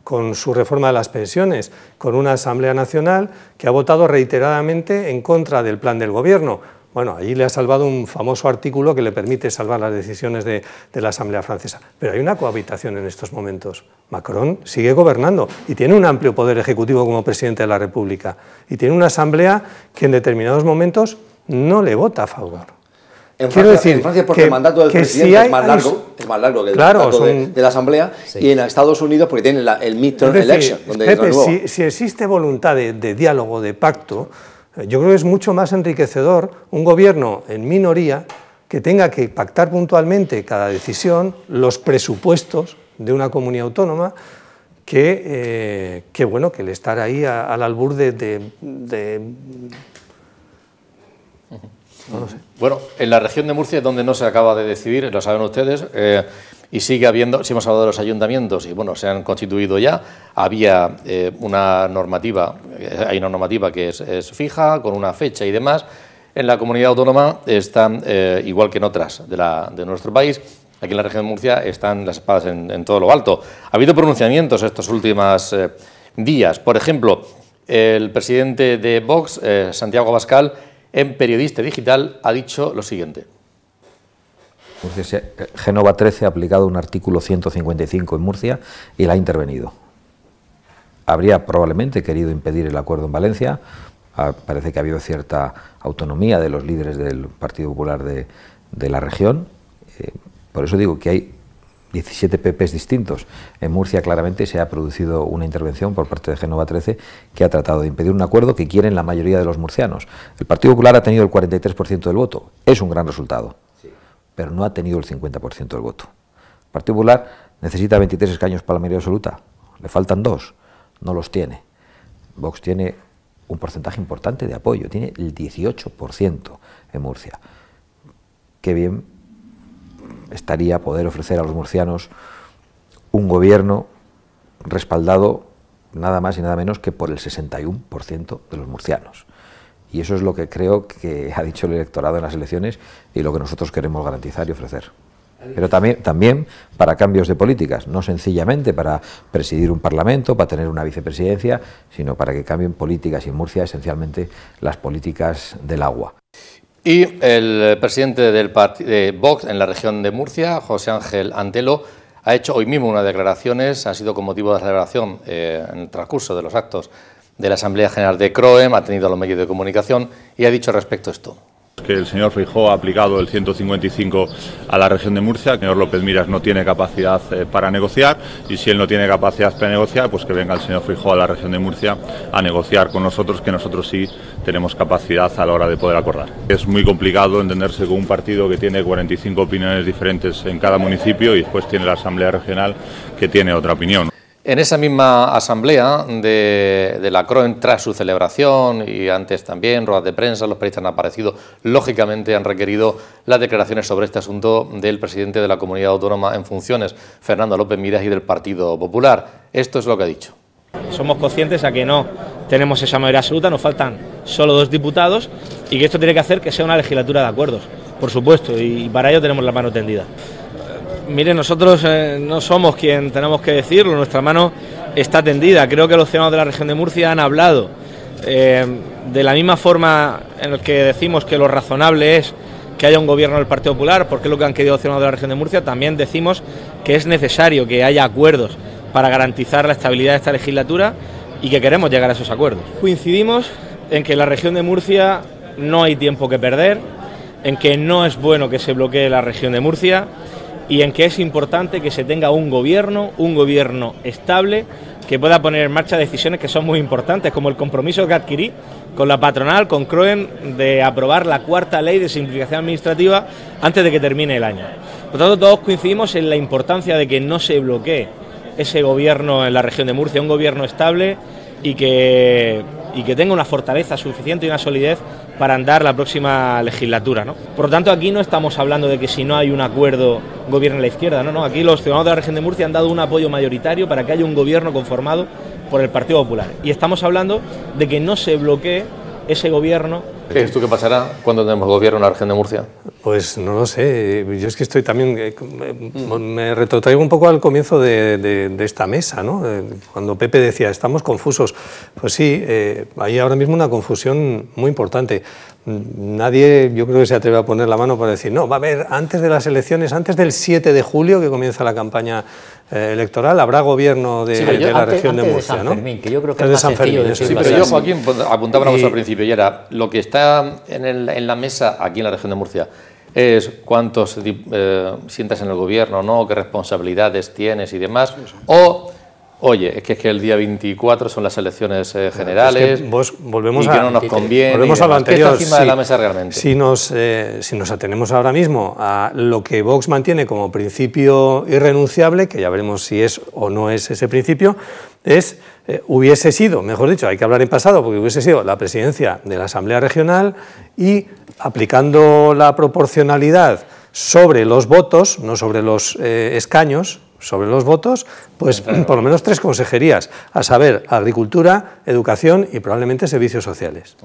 S2: Con su reforma de las pensiones, con una Asamblea Nacional que ha votado reiteradamente en contra del plan del gobierno. Bueno, allí le ha salvado un famoso artículo que le permite salvar las decisiones de la Asamblea francesa. Pero hay una cohabitación en estos momentos. Macron sigue gobernando y tiene un amplio poder ejecutivo como presidente de la República. Y tiene una Asamblea que en determinados momentos no le vota a favor.
S4: En Francia porque el mandato del presidente es más largo que el mandato de la Asamblea, sí. Y en Estados Unidos porque tienen el midterm election. Donde
S2: Pepe, si existe voluntad de diálogo, de pacto, yo creo que es mucho más enriquecedor un gobierno en minoría que tenga que pactar puntualmente cada decisión, los presupuestos de una comunidad autónoma, que bueno, que el estar ahí al albur
S1: no lo sé. Bueno, en la región de Murcia es donde no se acaba de decidir, lo saben ustedes, y sigue habiendo, si hemos hablado de los ayuntamientos, y bueno, se han constituido ya, había una normativa, hay una normativa que es fija, con una fecha y demás. En la comunidad autónoma están, igual que en otras de nuestro país, aquí en la región de Murcia están las espadas en todo lo alto. Ha habido pronunciamientos estos últimos días. Por ejemplo, el presidente de Vox, Santiago Abascal, en Periodista Digital, ha dicho lo siguiente.
S8: Génova 13 ha aplicado un artículo 155 en Murcia y la ha intervenido. Habría probablemente querido impedir el acuerdo en Valencia. Parece que ha habido cierta autonomía de los líderes del Partido Popular de la región. Por eso digo que hay 17 PPs distintos. En Murcia claramente se ha producido una intervención por parte de Génova 13 que ha tratado de impedir un acuerdo que quieren la mayoría de los murcianos. El Partido Popular ha tenido el 43% del voto. Es un gran resultado, pero no ha tenido el 50% del voto. El Partido Popular necesita 23 escaños para la mayoría absoluta. Le faltan 2. No los tiene. Vox tiene un porcentaje importante de apoyo. Tiene el 18% en Murcia. Qué bien estaría poder ofrecer a los murcianos un gobierno respaldado nada más y nada menos que por el 61% de los murcianos. Y eso es lo que creo que ha dicho el electorado en las elecciones y lo que nosotros queremos garantizar y ofrecer. Pero también para cambios de políticas, no sencillamente para presidir un parlamento, para tener una vicepresidencia, sino para que cambien políticas y en Murcia esencialmente las políticas del agua.
S1: Y el presidente de Vox en la región de Murcia, José Ángel Antelo, ha hecho hoy mismo unas declaraciones, ha sido con motivo de celebración en el transcurso de los actos de la Asamblea General de CROEM, ha tenido a los medios de comunicación y ha dicho respecto a esto.
S9: Que el señor Feijóo ha aplicado el 155 a la región de Murcia. El señor López Miras no tiene capacidad para negociar y si él no tiene capacidad para negociar, pues que venga el señor Feijóo a la región de Murcia a negociar con nosotros, que nosotros sí tenemos capacidad a la hora de poder acordar. Es muy complicado entenderse con un partido que tiene 45 opiniones diferentes en cada municipio y después tiene la Asamblea Regional que tiene otra opinión.
S1: En esa misma asamblea de la CROEM, tras su celebración y antes también, ruedas de prensa, los periodistas han aparecido, lógicamente han requerido las declaraciones sobre este asunto del presidente de la Comunidad Autónoma en funciones, Fernando López Miras, y del Partido Popular. Esto es lo que ha dicho.
S10: Somos conscientes a que no tenemos esa mayoría absoluta, nos faltan solo 2 diputados y que esto tiene que hacer que sea una legislatura de acuerdos, por supuesto, y para ello tenemos la mano tendida. Mire, nosotros no somos quien tenemos que decirlo, nuestra mano está tendida. Creo que los ciudadanos de la región de Murcia han hablado de la misma forma en la que decimos que lo razonable es que haya un gobierno del Partido Popular, porque es lo que han querido los ciudadanos de la región de Murcia. También decimos que es necesario que haya acuerdos para garantizar la estabilidad de esta legislatura y que queremos llegar a esos acuerdos. Coincidimos en que en la región de Murcia no hay tiempo que perder, en que no es bueno que se bloquee la región de Murcia y en que es importante que se tenga un gobierno estable que pueda poner en marcha decisiones que son muy importantes, como el compromiso que adquirí con la patronal, con CROEM, de aprobar la 4ª ley de simplificación administrativa antes de que termine el año. Por lo tanto, todos coincidimos en la importancia de que no se bloquee ese gobierno en la región de Murcia, un gobierno estable y que tenga una fortaleza suficiente y una solidez para andar la próxima legislatura, ¿no? Por lo tanto, aquí no estamos hablando de que si no hay un acuerdo gobierne la izquierda, no, aquí los ciudadanos de la región de Murcia han dado un apoyo mayoritario para que haya un gobierno conformado por el Partido Popular. Y estamos hablando de que no se bloquee ese gobierno.
S1: ¿Crees tú qué pasará cuando tenemos gobierno en la región de Murcia?
S2: Pues no lo sé, yo es que estoy también, me retrotraigo un poco al comienzo de esta mesa, ¿no? Cuando Pepe decía, estamos confusos, pues sí, hay ahora mismo una confusión muy importante. Nadie, yo creo que se atreve a poner la mano para decir, no, va a haber antes de las elecciones, antes del 7 de julio, que comienza la campaña electoral, habrá gobierno de la región de Murcia,
S3: San
S2: ¿no?
S3: Fermín, que yo creo que es más sencillo decirlo.
S1: Sí, pero yo, Joaquín, apuntaba una cosa al principio, y era lo que está en la mesa aquí en la región de Murcia es cuántos sientas en el gobierno, ¿no? Qué responsabilidades tienes y demás, o oye, es que el día 24 son las elecciones generales,
S2: es que volvemos
S1: y que no nos conviene.
S2: Volvemos a lo anterior.
S1: ¿Qué está encima de la mesa realmente?
S2: Si nos atenemos ahora mismo a lo que Vox mantiene como principio irrenunciable, que ya veremos si es o no es ese principio, es hubiese sido, mejor dicho, hay que hablar en pasado, porque hubiese sido la presidencia de la Asamblea Regional y aplicando la proporcionalidad sobre los votos, no sobre los escaños, sobre los votos, pues por lo menos 3 consejerías, a saber, Agricultura, Educación y probablemente Servicios Sociales.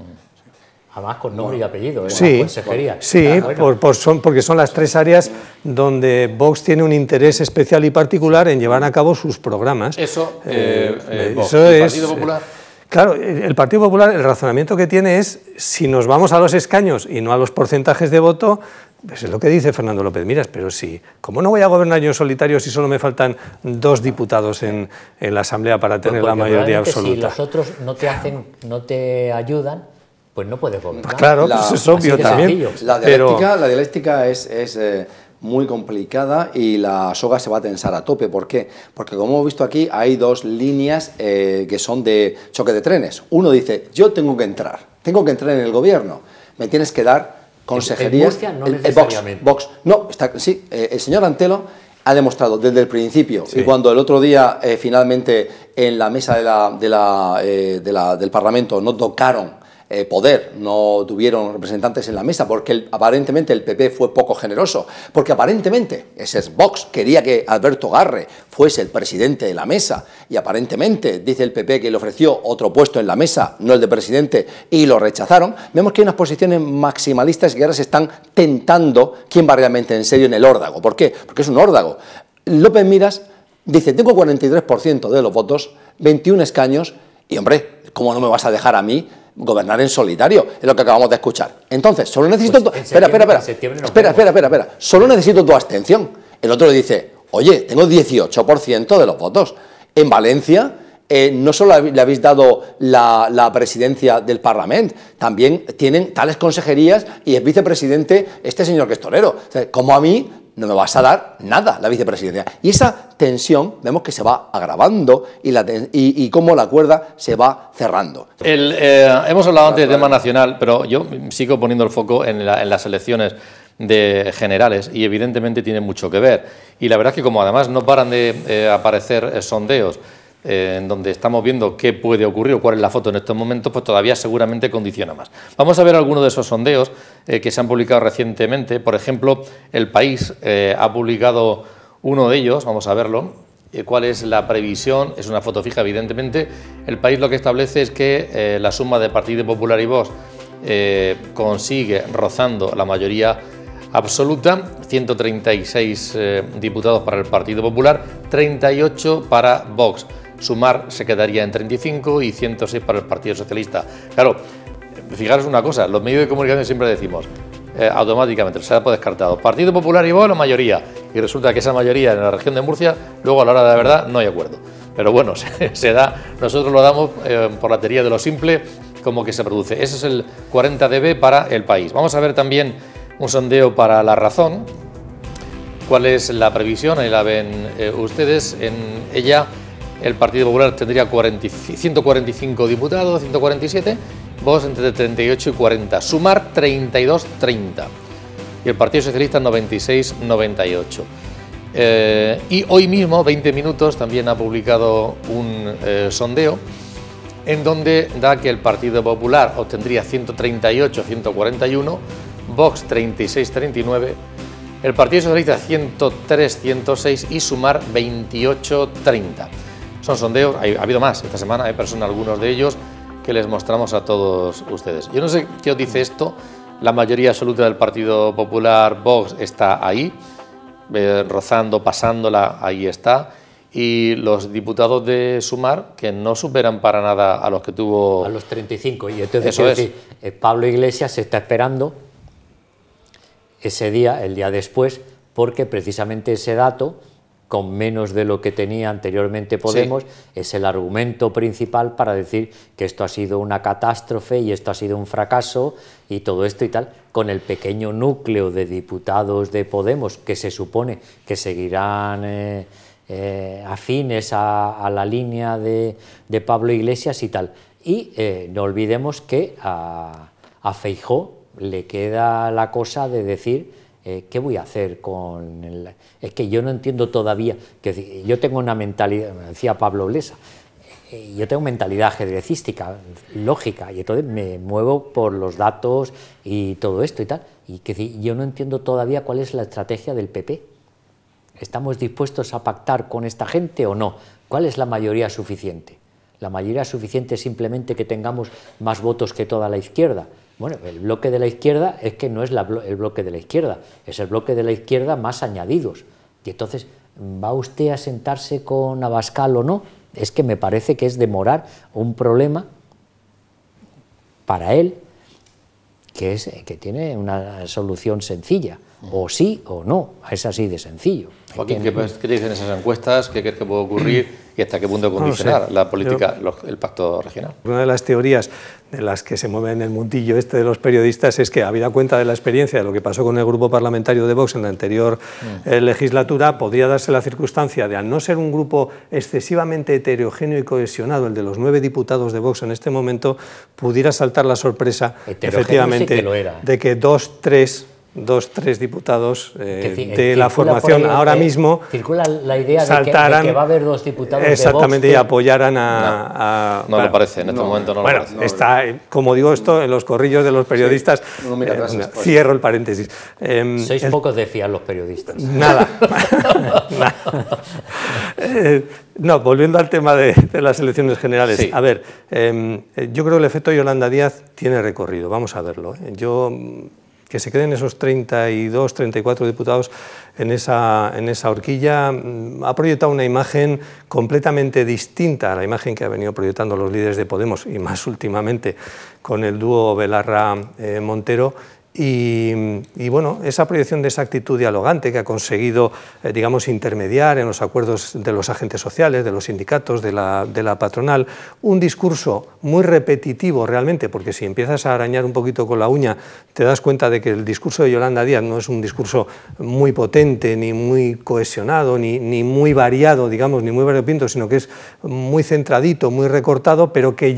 S3: Además con nombre y apellido, ¿eh?
S2: Sí,
S3: la consejería.
S2: sí,
S3: Bueno.
S2: porque son las 3 áreas donde Vox tiene un interés especial y particular en llevar a cabo sus programas.
S1: Eso, Vox,
S2: eso
S1: ¿el
S2: es...
S1: Partido Popular?
S2: Claro, el Partido Popular, el razonamiento que tiene es, si nos vamos a los escaños y no a los porcentajes de voto, pues es lo que dice Fernando López Miras, pero sí, ¿cómo no voy a gobernar yo en solitario si solo me faltan 2 diputados en la Asamblea para tener la mayoría absoluta?
S3: Si los otros no te ayudan, pues no puedes gobernar.
S2: Claro, pues es obvio también.
S4: La dialéctica es muy complicada y la soga se va a tensar a tope. ¿Por qué? Porque como hemos visto aquí hay 2 líneas que son de choque de trenes. Uno dice, yo tengo que entrar en el gobierno, me tienes que dar consejerías.
S3: En Murcia no necesariamente.
S4: Vox. No, sí, el señor Antelo ha demostrado desde el principio, y cuando el otro día finalmente en la mesa del Parlamento no tocaron poder, no tuvieron representantes en la mesa, porque aparentemente el PP fue poco generoso, porque aparentemente ese es Vox, quería que Alberto Garre fuese el presidente de la mesa, y aparentemente dice el PP que le ofreció otro puesto en la mesa, no el de presidente, y lo rechazaron. Vemos que hay unas posiciones maximalistas que ahora se están tentando quién va realmente en serio en el órdago. ¿Por qué? Porque es un órdago. López Miras dice, tengo 43% de los votos, 21 escaños, y hombre, ¿cómo no me vas a dejar a mí gobernar en solitario? Es lo que acabamos de escuchar. Entonces, solo necesito...
S3: Pues
S4: Espera. Solo necesito tu abstención. El otro dice, oye, tengo 18% de los votos. En Valencia no solo le habéis dado la presidencia del Parlamento, también tienen tales consejerías y es vicepresidente este señor que es torero. O sea, como a mí no me vas a dar nada la vicepresidencia. Y esa tensión vemos que se va agravando y cómo la cuerda se va cerrando.
S1: Hemos hablado antes del tema nacional, pero yo sigo poniendo el foco en las elecciones generales y evidentemente tiene mucho que ver. Y la verdad es que como además no paran de aparecer sondeos en donde estamos viendo qué puede ocurrir o cuál es la foto en estos momentos, pues todavía seguramente condiciona más. Vamos a ver algunos de esos sondeos que se han publicado recientemente. Por ejemplo, El País ha publicado uno de ellos, vamos a verlo. ¿Cuál es la previsión? Es una foto fija, evidentemente. El País lo que establece es que la suma de Partido Popular y Vox consigue rozando la mayoría absoluta, 136 diputados para el Partido Popular, 38 para Vox. Sumar se quedaría en 35 y 106 para el Partido Socialista. Claro, fijaros una cosa, los medios de comunicación siempre decimos, automáticamente se da por descartado, Partido Popular y Vox la mayoría, y resulta que esa mayoría en la región de Murcia, luego a la hora de la verdad no hay acuerdo. Pero bueno, se da, nosotros lo damos por la teoría de lo simple, como que se produce. Ese es el 40 dB para El País. Vamos a ver también un sondeo para La Razón. ¿Cuál es la previsión? Ahí la ven ustedes. En ella el Partido Popular tendría 145 diputados, 147, Vox entre 38 y 40, Sumar 32-30 y el Partido Socialista 96-98. Y hoy mismo, 20 minutos, también ha publicado un sondeo en donde da que el Partido Popular obtendría 138-141, Vox 36-39, el Partido Socialista 103-106 y Sumar 28-30. Son sondeos, ha habido más esta semana, hay personas, algunos de ellos, que les mostramos a todos ustedes. Yo no sé qué os dice esto, la mayoría absoluta del Partido Popular, Vox, está ahí, rozando, pasándola, ahí está, y los diputados de Sumar, que no superan para nada a los que tuvo...
S3: A los 35, y entonces
S1: eso es.
S3: Decir, Pablo Iglesias se está esperando ese día, el día después, porque precisamente ese dato, con menos de lo que tenía anteriormente Podemos, sí, es el argumento principal para decir que esto ha sido una catástrofe y esto ha sido un fracaso y todo esto y tal, con el pequeño núcleo de diputados de Podemos que se supone que seguirán afines a la línea de Pablo Iglesias y tal. Y no olvidemos que a Feijóo le queda la cosa de decir ¿qué voy a hacer con el...? Es que yo no entiendo todavía, que yo tengo una mentalidad, decía Pablo Blesa, yo tengo mentalidad ajedrecística, lógica, y entonces me muevo por los datos y todo esto y tal, y que yo no entiendo todavía cuál es la estrategia del PP. ¿Estamos dispuestos a pactar con esta gente o no? ¿Cuál es la mayoría suficiente? La mayoría suficiente es simplemente que tengamos más votos que toda la izquierda. Bueno, el bloque de la izquierda es que no es el bloque de la izquierda, es el bloque de la izquierda más añadidos. Y entonces, ¿va usted a sentarse con Abascal o no? Es que me parece que es demorar un problema para él que tiene una solución sencilla, o sí o no, es así de sencillo.
S1: Joaquín, ¿qué te dicen esas encuestas? ¿Qué crees que puede ocurrir y hasta qué punto condicionar la política, el pacto regional?
S2: Una de las teorías de las que se mueve en el mundillo de los periodistas es que, habida cuenta de la experiencia de lo que pasó con el grupo parlamentario de Vox en la anterior legislatura, podría darse la circunstancia de, al no ser un grupo excesivamente heterogéneo y cohesionado, el de los 9 diputados de Vox en este momento, pudiera saltar la sorpresa, efectivamente, sí que de que 2-3 diputados de la formación ahora mismo
S3: circula la idea
S2: saltaran,
S3: de que va a haber 2 diputados
S2: exactamente
S3: de Vox,
S2: y apoyaran a...
S1: No lo parece, en este momento no lo parece.
S2: Bueno, está, como digo esto, en los corrillos de los periodistas, cierro el paréntesis.
S3: Sois pocos de fiar los periodistas.
S2: Nada. No, volviendo al tema de las elecciones generales. Sí. A ver, yo creo que el efecto Yolanda Díaz tiene recorrido, vamos a verlo. Que se queden esos 32, 34 diputados en esa horquilla ha proyectado una imagen completamente distinta a la imagen que ha venido proyectando los líderes de Podemos, y más últimamente con el dúo Belarra-Montero. Y bueno, esa proyección de esa actitud dialogante que ha conseguido, digamos, intermediar en los acuerdos de los agentes sociales, de los sindicatos, de la patronal, un discurso muy repetitivo realmente, porque si empiezas a arañar un poquito con la uña, te das cuenta de que el discurso de Yolanda Díaz no es un discurso muy potente, ni muy cohesionado, ni muy variado, digamos, ni muy variopinto, sino que es muy centradito, muy recortado, pero que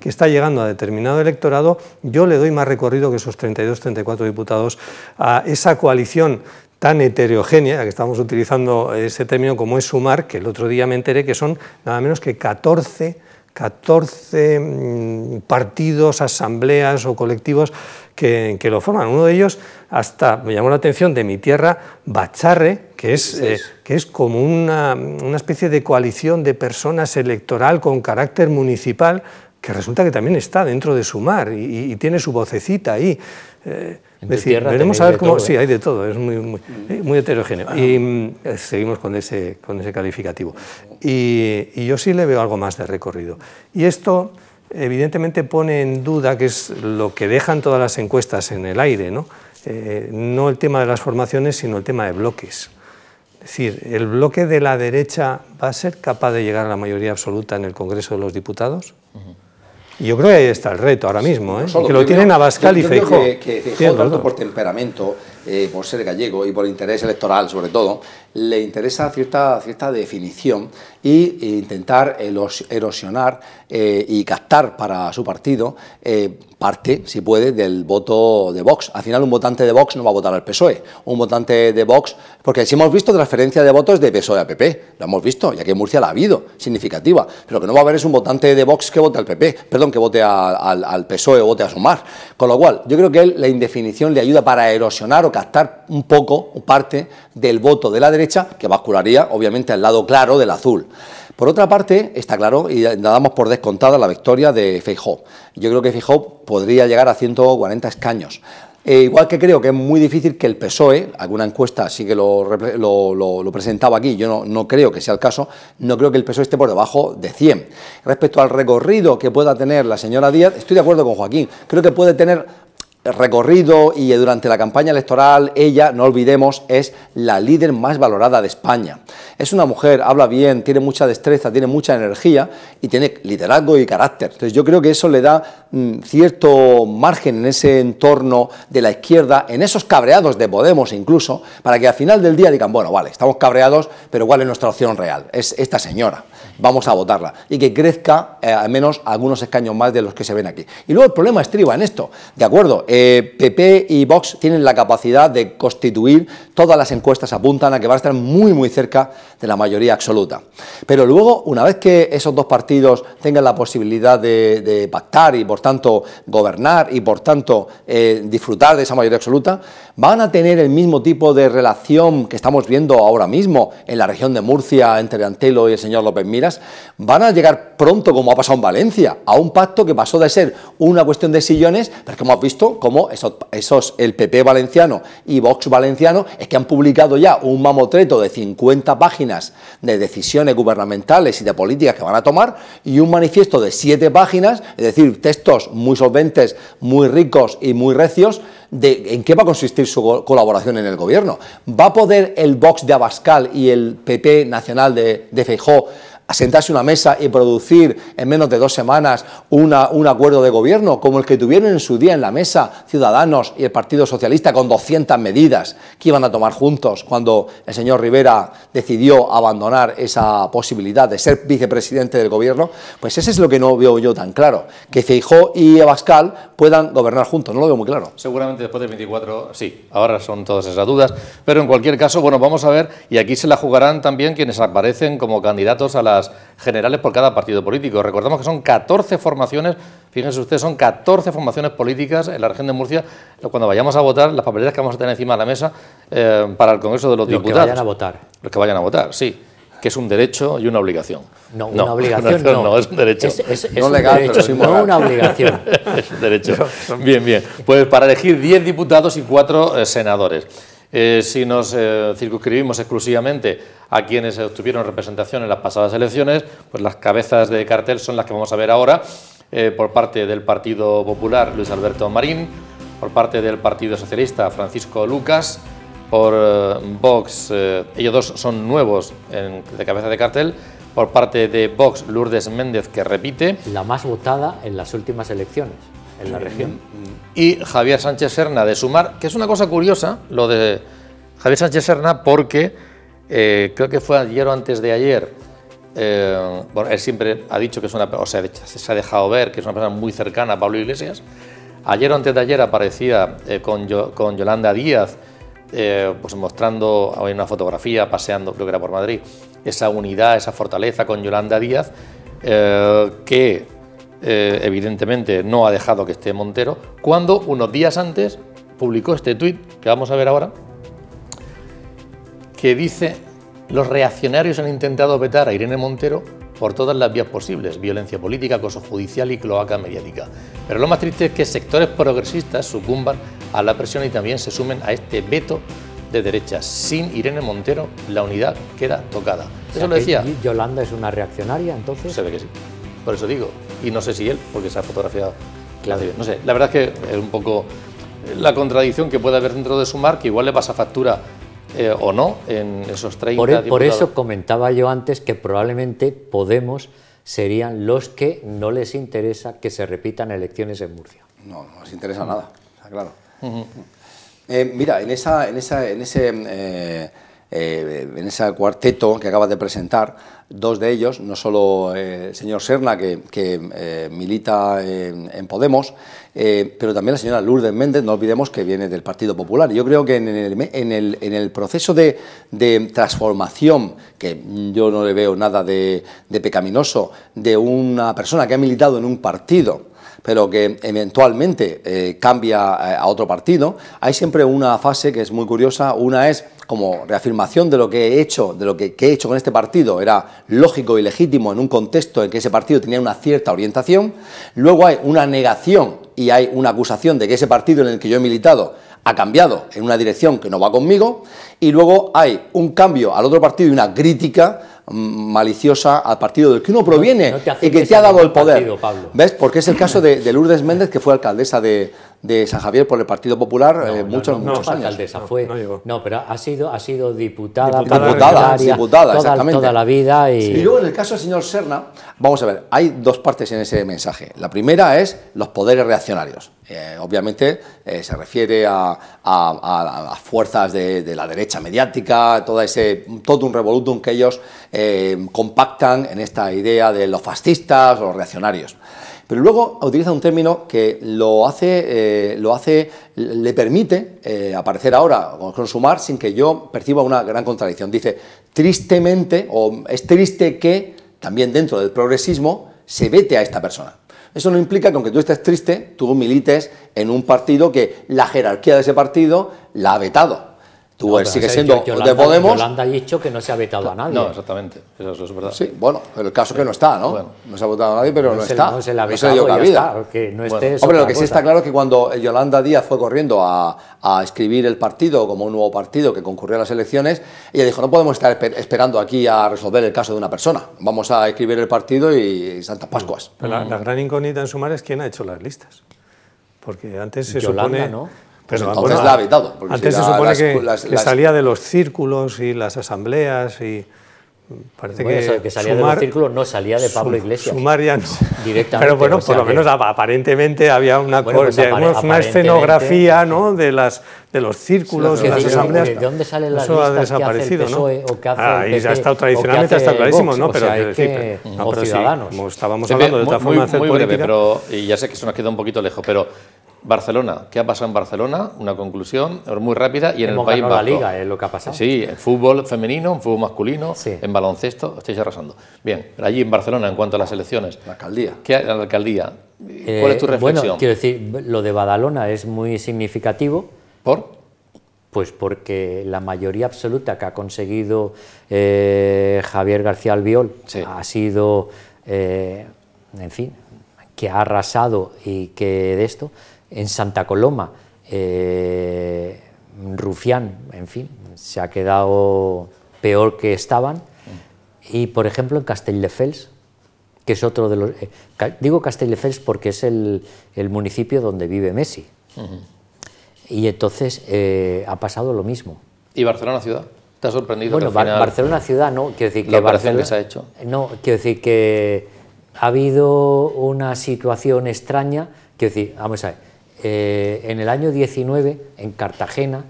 S2: está llegando a determinado electorado. Yo le doy más recorrido que esos 34 diputados a esa coalición tan heterogénea, que estamos utilizando ese término como es Sumar, que el otro día me enteré que son nada menos que 14 partidos, asambleas o colectivos que lo forman. Uno de ellos, hasta me llamó la atención, de mi tierra, Bacharre, que es como una especie de coalición de personas electoral con carácter municipal, que resulta que también está dentro de Sumar y tiene su vocecita ahí. Es decir, veremos a ver cómo... Sí, hay de todo, es muy heterogéneo. Y seguimos con ese calificativo. Y yo sí le veo algo más de recorrido. Y esto, evidentemente, pone en duda, que es lo que dejan todas las encuestas en el aire, ¿no? No el tema de las formaciones, sino el tema de bloques. Es decir, ¿el bloque de la derecha va a ser capaz de llegar a la mayoría absoluta en el Congreso de los Diputados? Y yo creo que ahí está el reto ahora mismo, que lo tienen Abascal y Feijóo.
S4: Yo creo que Feijóo, tanto por temperamento, por ser gallego y por interés electoral sobre todo, le interesa cierta definición e intentar erosionar y captar para su partido parte, si puede, del voto de Vox. Al final un votante de Vox no va a votar al PSOE, un votante de Vox, porque si hemos visto transferencia de votos de PSOE a PP, lo hemos visto, y aquí en Murcia la ha habido, significativa, pero lo que no va a haber es un votante de Vox que vote al PP, perdón, que vote al PSOE o vote a Sumar. Con lo cual, yo creo que la indefinición le ayuda para erosionar o captar un poco, parte del voto de la derecha, que bascularía, obviamente, al lado claro del azul. Por otra parte, está claro, y damos por descontada la victoria de Feijóo. Yo creo que Feijóo podría llegar a 140 escaños. Igual que creo que es muy difícil que el PSOE, alguna encuesta sí que lo presentaba aquí, yo no creo que sea el caso, no creo que el PSOE esté por debajo de 100. Respecto al recorrido que pueda tener la señora Díaz, estoy de acuerdo con Joaquín, creo que puede tener recorrido, y durante la campaña electoral ella, no olvidemos, es la líder más valorada de España. Es una mujer, habla bien, tiene mucha destreza, tiene mucha energía y tiene liderazgo y carácter. Entonces yo creo que eso le da cierto margen en ese entorno de la izquierda, en esos cabreados de Podemos incluso, para que al final del día digan, bueno, vale, estamos cabreados, pero ¿cuál es nuestra opción real? Es esta señora, vamos a votarla, y que crezca al menos algunos escaños más de los que se ven aquí. Y luego el problema estriba en esto, de acuerdo, PP y Vox tienen la capacidad de constituir, todas las encuestas apuntan a que van a estar muy cerca de la mayoría absoluta. Pero luego, una vez que esos dos partidos tengan la posibilidad de pactar y por tanto gobernar y por tanto disfrutar de esa mayoría absoluta, van a tener el mismo tipo de relación que estamos viendo ahora mismo en la región de Murcia entre Antelo y el señor López Miras. mayorías, van a llegar pronto, como ha pasado en Valencia, a un pacto que pasó de ser una cuestión de sillones, pero que hemos visto como el PP valenciano y Vox valenciano es que han publicado ya un mamotreto de 50 páginas de decisiones gubernamentales y de políticas que van a tomar y un manifiesto de 7 páginas, es decir, textos muy solventes, muy ricos y muy recios, de en qué va a consistir su colaboración en el gobierno. ¿Va a poder el Vox de Abascal y el PP nacional de Feijóo a sentarse a una mesa y producir en menos de 2 semanas un acuerdo de gobierno como el que tuvieron en su día en la mesa Ciudadanos y el Partido Socialista con 200 medidas que iban a tomar juntos cuando el señor Rivera decidió abandonar esa posibilidad de ser vicepresidente del gobierno? Pues ese es lo que no veo yo tan claro, que Feijóo y Abascal puedan gobernar juntos, no lo veo muy claro.
S1: Seguramente después del 24, sí, ahora son todas esas dudas, pero en cualquier caso, bueno, vamos a ver, y aquí se la jugarán también quienes aparecen como candidatos a las generales por cada partido político. Recordamos que son 14 formaciones, fíjense ustedes, son 14 formaciones políticas en la región de Murcia, cuando vayamos a votar, las papeletas que vamos a tener encima de la mesa para el Congreso de los Diputados.
S3: Los que vayan a votar.
S1: Los que vayan a votar, sí, que es un derecho y una obligación.
S3: No, una obligación
S1: no, es un derecho.
S3: Es
S1: no
S3: un
S1: legal,
S3: derecho,
S1: pero sí moral.
S3: no una obligación.
S1: Es un derecho. Bien, bien. Pues para elegir 10 diputados y 4 senadores. Si nos circunscribimos exclusivamente a quienes obtuvieron representación en las pasadas elecciones, pues las cabezas de cartel son las que vamos a ver ahora, por parte del Partido Popular, Luis Alberto Marín, por parte del Partido Socialista, Francisco Lucas, por Vox, ellos dos son nuevos de cabeza de cartel, por parte de Vox, Lourdes Méndez, que repite.
S3: La más votada en las últimas elecciones en la región.
S1: Y Javier Sánchez Serna de Sumar, que es una cosa curiosa, lo de Javier Sánchez Serna, porque creo que fue ayer o antes de ayer, bueno, él siempre ha dicho que es una, o sea, se ha dejado ver que es una persona muy cercana a Pablo Iglesias. Ayer o antes de ayer aparecía con Yolanda Díaz, pues mostrando en una fotografía, paseando, creo que era por Madrid, esa unidad, esa fortaleza con Yolanda Díaz, que evidentemente no ha dejado que esté Montero, cuando unos días antes publicó este tuit, que vamos a ver ahora, que dice: los reaccionarios han intentado vetar a Irene Montero por todas las vías posibles, violencia política, acoso judicial y cloaca mediática. Pero lo más triste es que sectores progresistas sucumban a la presión y también se sumen a este veto de derechas. Sin Irene Montero, la unidad queda tocada.
S3: O sea,
S1: eso lo decía.
S3: ¿Yolanda es una reaccionaria, entonces?
S1: Se ve que sí. Por eso digo, y no sé si él, porque se ha fotografiado, claro, no sé, la verdad es que es un poco la contradicción que puede haber dentro de Sumar, que igual le pasa factura o no en esos 30 diputados.
S3: Por eso comentaba yo antes que probablemente Podemos serían los que no les interesa que se repitan elecciones en Murcia.
S4: No, no les interesa nada, está claro. Mira, en ese cuarteto que acabas de presentar, 2 de ellos, no solo el señor Serna, que milita en Podemos, pero también la señora Lourdes Méndez, no olvidemos que viene del Partido Popular. Yo creo que en el proceso de transformación, que yo no le veo nada de pecaminoso, de una persona que ha militado en un partido, pero que eventualmente cambia a otro partido, hay siempre una fase que es muy curiosa. Una es como reafirmación de lo que he hecho, de lo que he hecho con este partido era lógico y legítimo en un contexto en que ese partido tenía una cierta orientación. Luego hay una negación y hay una acusación de que ese partido en el que yo he militado ha cambiado en una dirección que no va conmigo, y luego hay un cambio al otro partido y una crítica maliciosa al partido del que uno proviene y que te ha dado el poder.
S3: Partido, Pablo.
S4: ¿Ves? Porque es el caso de Lourdes Méndez, que fue alcaldesa de San Javier por el Partido Popular muchos años.
S3: Alcaldesa, pero ha sido diputada
S4: exactamente.
S3: Toda la vida.
S4: Y luego en el caso del señor Serna, vamos a ver, hay 2 partes en ese mensaje. La primera es los poderes reaccionarios. Obviamente se refiere a las fuerzas de la derecha mediática, todo un revolutum que ellos compactan en esta idea de los fascistas o los reaccionarios. Pero luego utiliza un término que le permite aparecer ahora con Sumar sin que yo perciba una gran contradicción. Dice, tristemente, o es triste que también dentro del progresismo se vete a esta persona. Eso no implica que aunque tú estés triste, tú milites en un partido que la jerarquía de ese partido la ha vetado. Tú sigue siendo de Podemos.
S3: Yolanda ha dicho que no se ha vetado a nadie.
S1: No, exactamente, eso es verdad.
S4: Sí, bueno, pero el caso es que no está, ¿no?
S1: Bueno.
S4: No se ha votado a nadie, pero no está.
S3: No se le ha
S4: No
S3: vetado,
S4: dio
S3: ya
S4: cabida.
S3: está, que no esté
S4: Hombre, lo que sí está claro es que cuando Yolanda Díaz fue corriendo a escribir el partido como un nuevo partido que concurrió a las elecciones, ella dijo, no podemos estar esperando aquí a resolver el caso de una persona. Vamos a escribir el partido y Santas Pascuas.
S2: Pero la gran incógnita en Sumar es quién ha hecho las listas. Porque antes se
S3: Yolanda,
S2: supone...
S3: ¿no?
S4: Pues entonces la ha vetado.
S2: Antes se supone que salía de los círculos y las asambleas y parece
S3: que salía de los círculos, no salía de Pablo Iglesias.
S2: Sumar ya
S3: directamente.
S2: Pero bueno,
S3: o sea,
S2: por lo menos aparentemente había una,
S3: pues
S2: una escenografía, ¿no? de los círculos, de las asambleas.
S3: ¿De dónde salen las
S2: Eso ha
S3: listas
S2: desaparecido,
S3: que hace el PSOE,
S2: ¿no?
S3: o que hace el PP,
S2: ha estado tradicionalmente, está clarísimo, ¿no? Pero
S3: quiero decir, o Ciudadanos.
S2: Sí, como estábamos hablando de otra forma de hacer
S1: muy
S2: política.
S1: breve, pero, y ya sé que eso nos queda un poquito lejos, pero Barcelona, ¿qué ha pasado en Barcelona? Una conclusión muy rápida y en el País Vasco.
S3: La Liga es lo que ha pasado.
S1: Sí, en fútbol femenino, en fútbol masculino,
S3: sí.
S1: En baloncesto, estáis arrasando. Bien, pero allí en Barcelona, en cuanto a las elecciones,
S4: la alcaldía.
S1: La alcaldía, ¿cuál es tu reflexión?
S3: Bueno, quiero decir, lo de Badalona es muy significativo.
S1: ¿Por?
S3: Pues porque la mayoría absoluta que ha conseguido Javier García Albiol ha sido, en fin, que ha arrasado y que de esto, en Santa Coloma, Rufián, en fin, se ha quedado peor que estaban, y por ejemplo en Castelldefels, que es otro de los... digo Castelldefels porque es el municipio donde vive Messi, y entonces ha pasado lo mismo.
S1: ¿Y Barcelona ciudad? ¿Te ha sorprendido?
S3: Bueno,
S1: que al final
S3: Barcelona ciudad no, quiero decir que
S1: la operación
S3: Barcelona,
S1: que se ha hecho.
S3: No, quiero decir que ha habido una situación extraña, quiero decir, vamos a ver, en el año 19 en Cartagena,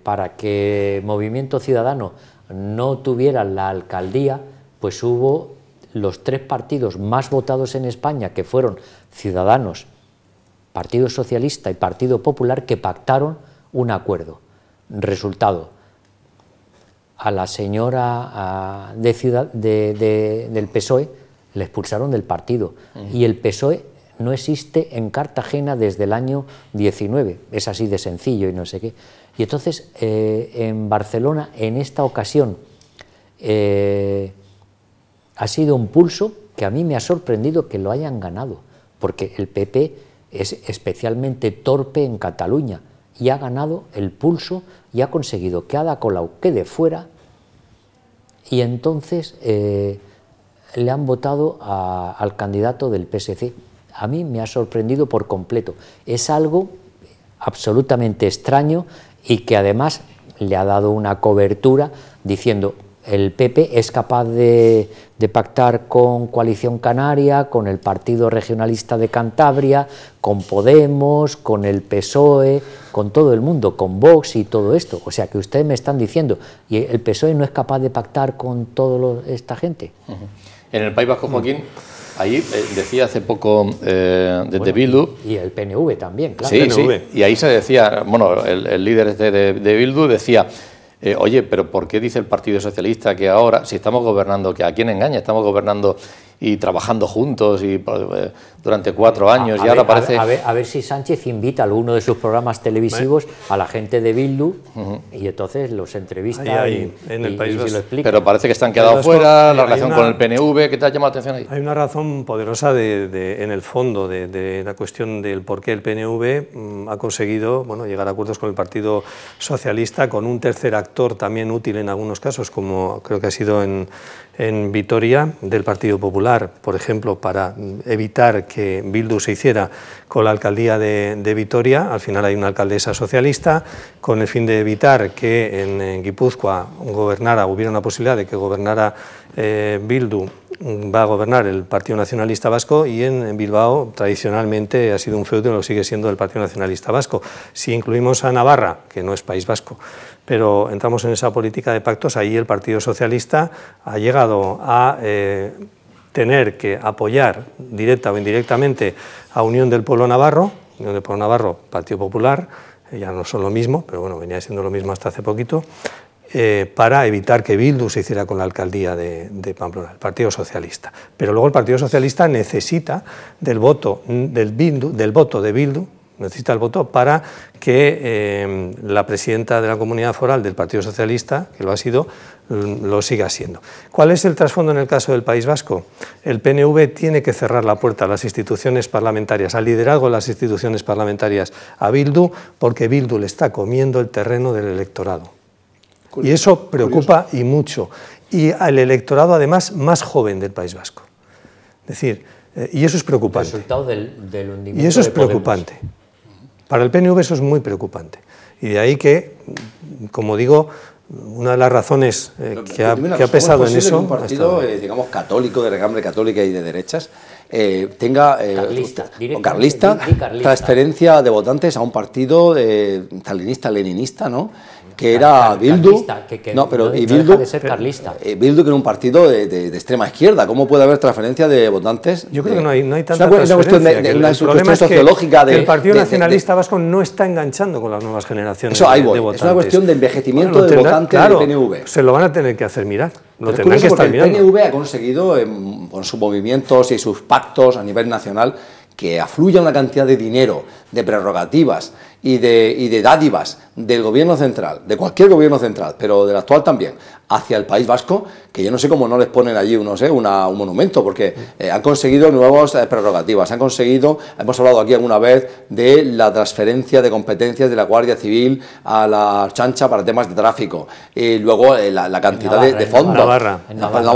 S3: para que Movimiento Ciudadano no tuviera la alcaldía, pues hubo los 3 partidos más votados en España, que fueron Ciudadanos, Partido Socialista y Partido Popular, que pactaron un acuerdo. Resultado, a la señora del PSOE le expulsaron del partido, y el PSOE no existe en Cartagena desde el año 19, es así de sencillo y no sé qué. Y entonces en Barcelona, en esta ocasión, ha sido un pulso que a mí me ha sorprendido que lo hayan ganado, porque el PP es especialmente torpe en Cataluña, y ha ganado el pulso y ha conseguido que Ada Colau quede fuera, y entonces le han votado al candidato del PSC. A mí me ha sorprendido por completo. Es algo absolutamente extraño y que además le ha dado una cobertura diciendo: el PP es capaz de pactar con Coalición Canaria, con el Partido Regionalista de Cantabria, con Podemos, con el PSOE, con todo el mundo, con Vox y todo esto. O sea que ustedes me están diciendo, ¿y el PSOE no es capaz de pactar con toda esta gente?
S1: En el País Vasco, Joaquín, ahí decía hace poco desde Bildu...
S3: Y el PNV también, claro.
S1: Sí, sí, y ahí se decía, bueno, el líder de Bildu decía... oye, pero ¿por qué dice el Partido Socialista que ahora, si estamos gobernando, que a quién engaña? Estamos gobernando y trabajando juntos y durante 4 años y ahora parece...
S3: A ver si Sánchez invita a alguno de sus programas televisivos a la gente de Bildu y entonces los entrevista y se lo explica.
S1: Pero parece que están quedados fuera, la relación con el PNV, ¿qué te ha llamado la atención ahí?
S2: Hay una razón poderosa en el fondo de la cuestión del por qué el PNV ha conseguido llegar a acuerdos con el Partido Socialista, con un tercer actor también útil en algunos casos, como creo que ha sido en Vitoria, del Partido Popular, por ejemplo, para evitar que Bildu se hiciera con la alcaldía de Vitoria. Al final hay una alcaldesa socialista, con el fin de evitar que en Guipúzcoa hubiera una posibilidad de que gobernara Bildu, va a gobernar el Partido Nacionalista Vasco, y en Bilbao tradicionalmente ha sido un feudo y lo sigue siendo el Partido Nacionalista Vasco. Si incluimos a Navarra, que no es País Vasco, pero entramos en esa política de pactos, ahí el Partido Socialista ha llegado a tener que apoyar directa o indirectamente a Unión del Pueblo Navarro, Partido Popular, ya no son lo mismo, pero bueno, venía siendo lo mismo hasta hace poquito, para evitar que Bildu se hiciera con la alcaldía de Pamplona, el Partido Socialista. Pero luego el Partido Socialista necesita del voto de Bildu necesita el voto para que la presidenta de la Comunidad Foral del Partido Socialista, que lo ha sido, lo siga siendo. ¿Cuál es el trasfondo en el caso del País Vasco? El PNV tiene que cerrar la puerta a las instituciones parlamentarias, al liderazgo de las instituciones parlamentarias a Bildu, porque Bildu le está comiendo el terreno del electorado. Y eso preocupa y mucho. Y al electorado, además, más joven del País Vasco. Es decir, y eso es preocupante.
S3: El resultado del hundimiento
S2: y eso es
S3: de Podemos.
S2: preocupante. Para el PNV eso es muy preocupante. Y de ahí que, como digo, una de las razones que ha pesado en eso...
S4: Que un partido, digamos, católico, de regambre católica y de derechas, tenga carlista, transferencia de votantes a un partido stalinista-leninista, ¿no? Que era Bildu,
S3: Bildu de ser carlista.
S4: Bildu, que era un partido de extrema izquierda. ¿Cómo puede haber transferencia de votantes?
S2: Yo creo que no hay tanta
S4: transferencia.
S2: El problema es que el Partido Nacionalista Vasco no está enganchando con las nuevas generaciones de votantes.
S4: Es una cuestión de envejecimiento del votante del PNV.
S2: Se lo van a tener que hacer mirar. Lo
S4: Pero
S2: tendrán que estar mirando.
S4: El PNV ha conseguido, con sus movimientos y sus pactos a nivel nacional, que afluya una cantidad de dinero, de prerrogativas y de dádivas del gobierno central, de cualquier gobierno central, pero del actual también, hacia el País Vasco, que yo no sé cómo no les ponen allí un monumento, porque han conseguido nuevas prerrogativas, han conseguido, hemos hablado aquí alguna vez de la transferencia de competencias de la Guardia Civil a la Chancha para temas de tráfico, y luego la cantidad de fondos.
S2: Navarra.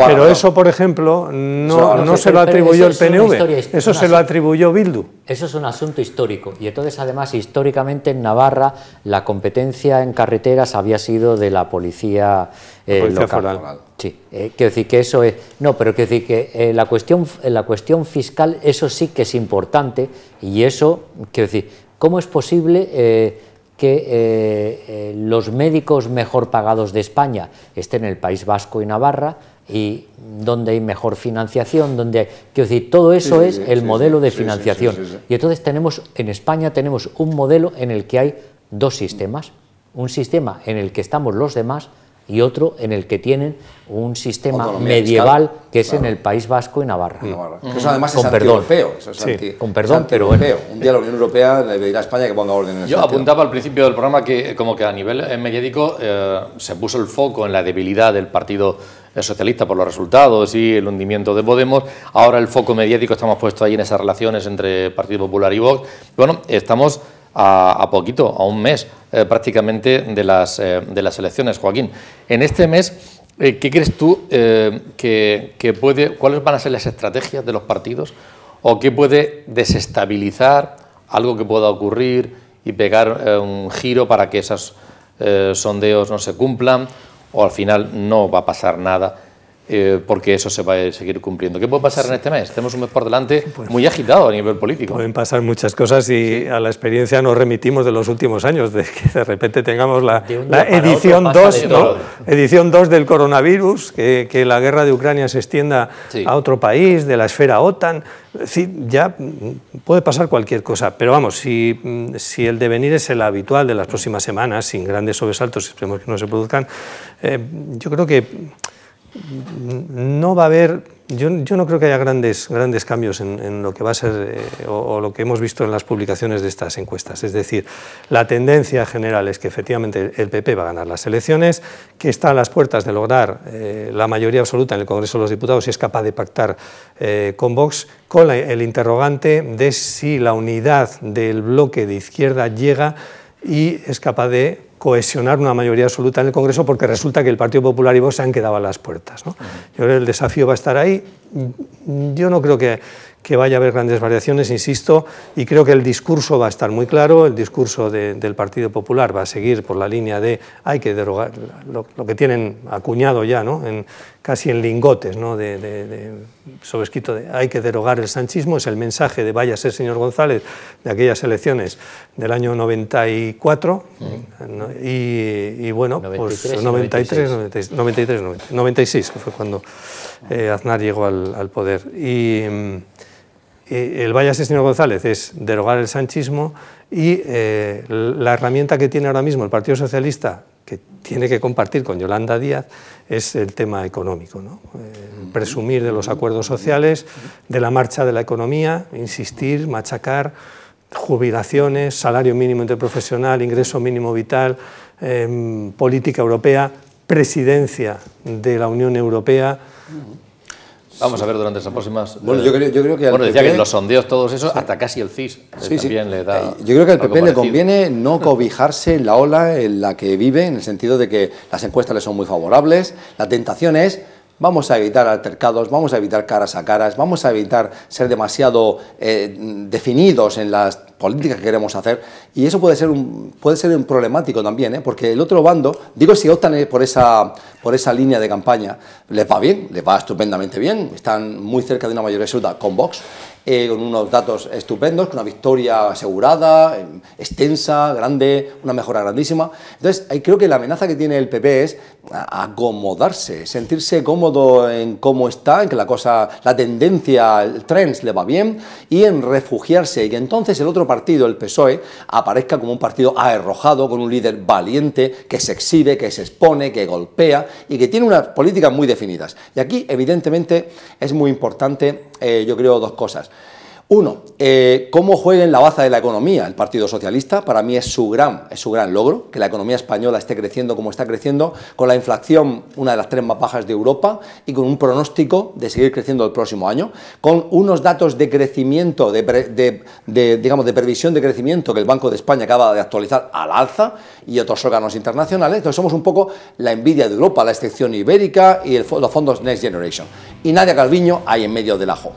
S2: Pero eso, por ejemplo, no se lo atribuyó el PNV, eso se lo atribuyó Bildu.
S3: Eso es un asunto histórico, y entonces además históricamente en Navarra la competencia en carreteras había sido de la policía local.
S2: Foral.
S3: Sí, quiero decir que eso es... No, pero quiero decir que la cuestión fiscal, eso sí que es importante, y eso, quiero decir, ¿cómo es posible que los médicos mejor pagados de España estén en el País Vasco y Navarra, y donde hay mejor financiación, donde quiero decir, todo eso es el modelo de financiación? Y entonces en España tenemos un modelo en el que hay dos sistemas, un sistema en el que estamos los demás y otro en el que tienen un sistema medieval que es en el País Vasco y Navarra.
S4: Eso además es anti-europeo.
S3: Con perdón, pero bueno.
S4: Un día la Unión Europea le pedirá a España que ponga orden en eso.
S1: Yo apuntaba al principio del programa que como que a nivel mediático se puso el foco en la debilidad del Partido Socialista por los resultados y el hundimiento de Podemos. Ahora el foco mediático estamos puestos ahí en esas relaciones entre Partido Popular y Vox. Bueno, estamos a poquito, a un mes prácticamente de las elecciones, Joaquín. En este mes, ¿qué crees tú cuáles van a ser las estrategias de los partidos o qué puede desestabilizar algo que pueda ocurrir y pegar un giro para que esos sondeos no se cumplan o al final no va a pasar nada? Porque eso se va a seguir cumpliendo. ¿Qué puede pasar en este mes? Tenemos un mes por delante muy agitado a nivel político.
S2: Pueden pasar muchas cosas y a la experiencia nos remitimos de los últimos años, de que de repente tengamos la edición 2, ¿no? Edición 2 del coronavirus, que la guerra de Ucrania se extienda a otro país, de la esfera OTAN. Es decir, ya puede pasar cualquier cosa, pero vamos, si el devenir es el habitual de las próximas semanas, sin grandes sobresaltos, esperemos que no se produzcan, yo creo que no va a haber, yo no creo que haya grandes cambios en lo que va a ser o lo que hemos visto en las publicaciones de estas encuestas. Es decir, la tendencia general es que efectivamente el PP va a ganar las elecciones, que está a las puertas de lograr la mayoría absoluta en el Congreso de los Diputados y es capaz de pactar con Vox, con el interrogante de si la unidad del bloque de izquierda llega y es capaz de cohesionar una mayoría absoluta en el Congreso, porque resulta que el Partido Popular y Vox se han quedado a las puertas, ¿no? Yo creo que el desafío va a estar ahí. Yo no creo que vaya a haber grandes variaciones, insisto, y creo que el discurso va a estar muy claro. El discurso del Partido Popular va a seguir por la línea de hay que derogar lo que tienen acuñado ya, ¿no? Casi en lingotes, ¿no? Sobrescrito de hay que derogar el sanchismo. Es el mensaje de váyase señor González de aquellas elecciones del año 94 y bueno, 93, pues 96, que fue cuando Aznar llegó al poder. Y el váyase señor González es derogar el sanchismo y la herramienta que tiene ahora mismo el Partido Socialista, que tiene que compartir con Yolanda Díaz, es el tema económico, ¿no? Presumir de los acuerdos sociales, de la marcha de la economía, insistir, machacar jubilaciones, salario mínimo interprofesional, ingreso mínimo vital, política europea, presidencia de la Unión Europea.
S1: Vamos a ver durante esas próximas...
S4: Bueno, yo creo que...
S1: Bueno, decía que los sondeos, todos esos, hasta casi el CIS también le da...
S4: Yo creo que al PP le conviene no cobijarse en la ola en la que vive, en el sentido de que las encuestas le son muy favorables. La tentación es... Vamos a evitar altercados, vamos a evitar caras a caras, vamos a evitar ser demasiado definidos en las políticas que queremos hacer, y eso puede ser un problemático también, porque el otro bando, digo, si optan por esa línea de campaña, les va bien, les va estupendamente bien, están muy cerca de una mayoría absoluta con Vox, con unos datos estupendos, con una victoria asegurada, extensa, grande, una mejora grandísima. Entonces, creo que la amenaza que tiene el PP es acomodarse, sentirse cómodo en cómo está, en que la tendencia, el trend le va bien, y en refugiarse, y que entonces el otro partido, el PSOE, aparezca como un partido arrojado, con un líder valiente, que se exhibe, que se expone, que golpea, y que tiene unas políticas muy definidas. Y aquí, evidentemente, es muy importante, yo creo, dos cosas. Uno, cómo juega en la baza de la economía el Partido Socialista. Para mí es su gran logro, que la economía española esté creciendo como está creciendo, con la inflación una de las 3 más bajas de Europa, y con un pronóstico de seguir creciendo el próximo año, con unos datos de crecimiento, digamos, de previsión de crecimiento que el Banco de España acaba de actualizar al alza, y otros órganos internacionales. Entonces somos un poco la envidia de Europa, la excepción ibérica y los fondos Next Generation. Y Nadia Calviño ahí en medio del ajo.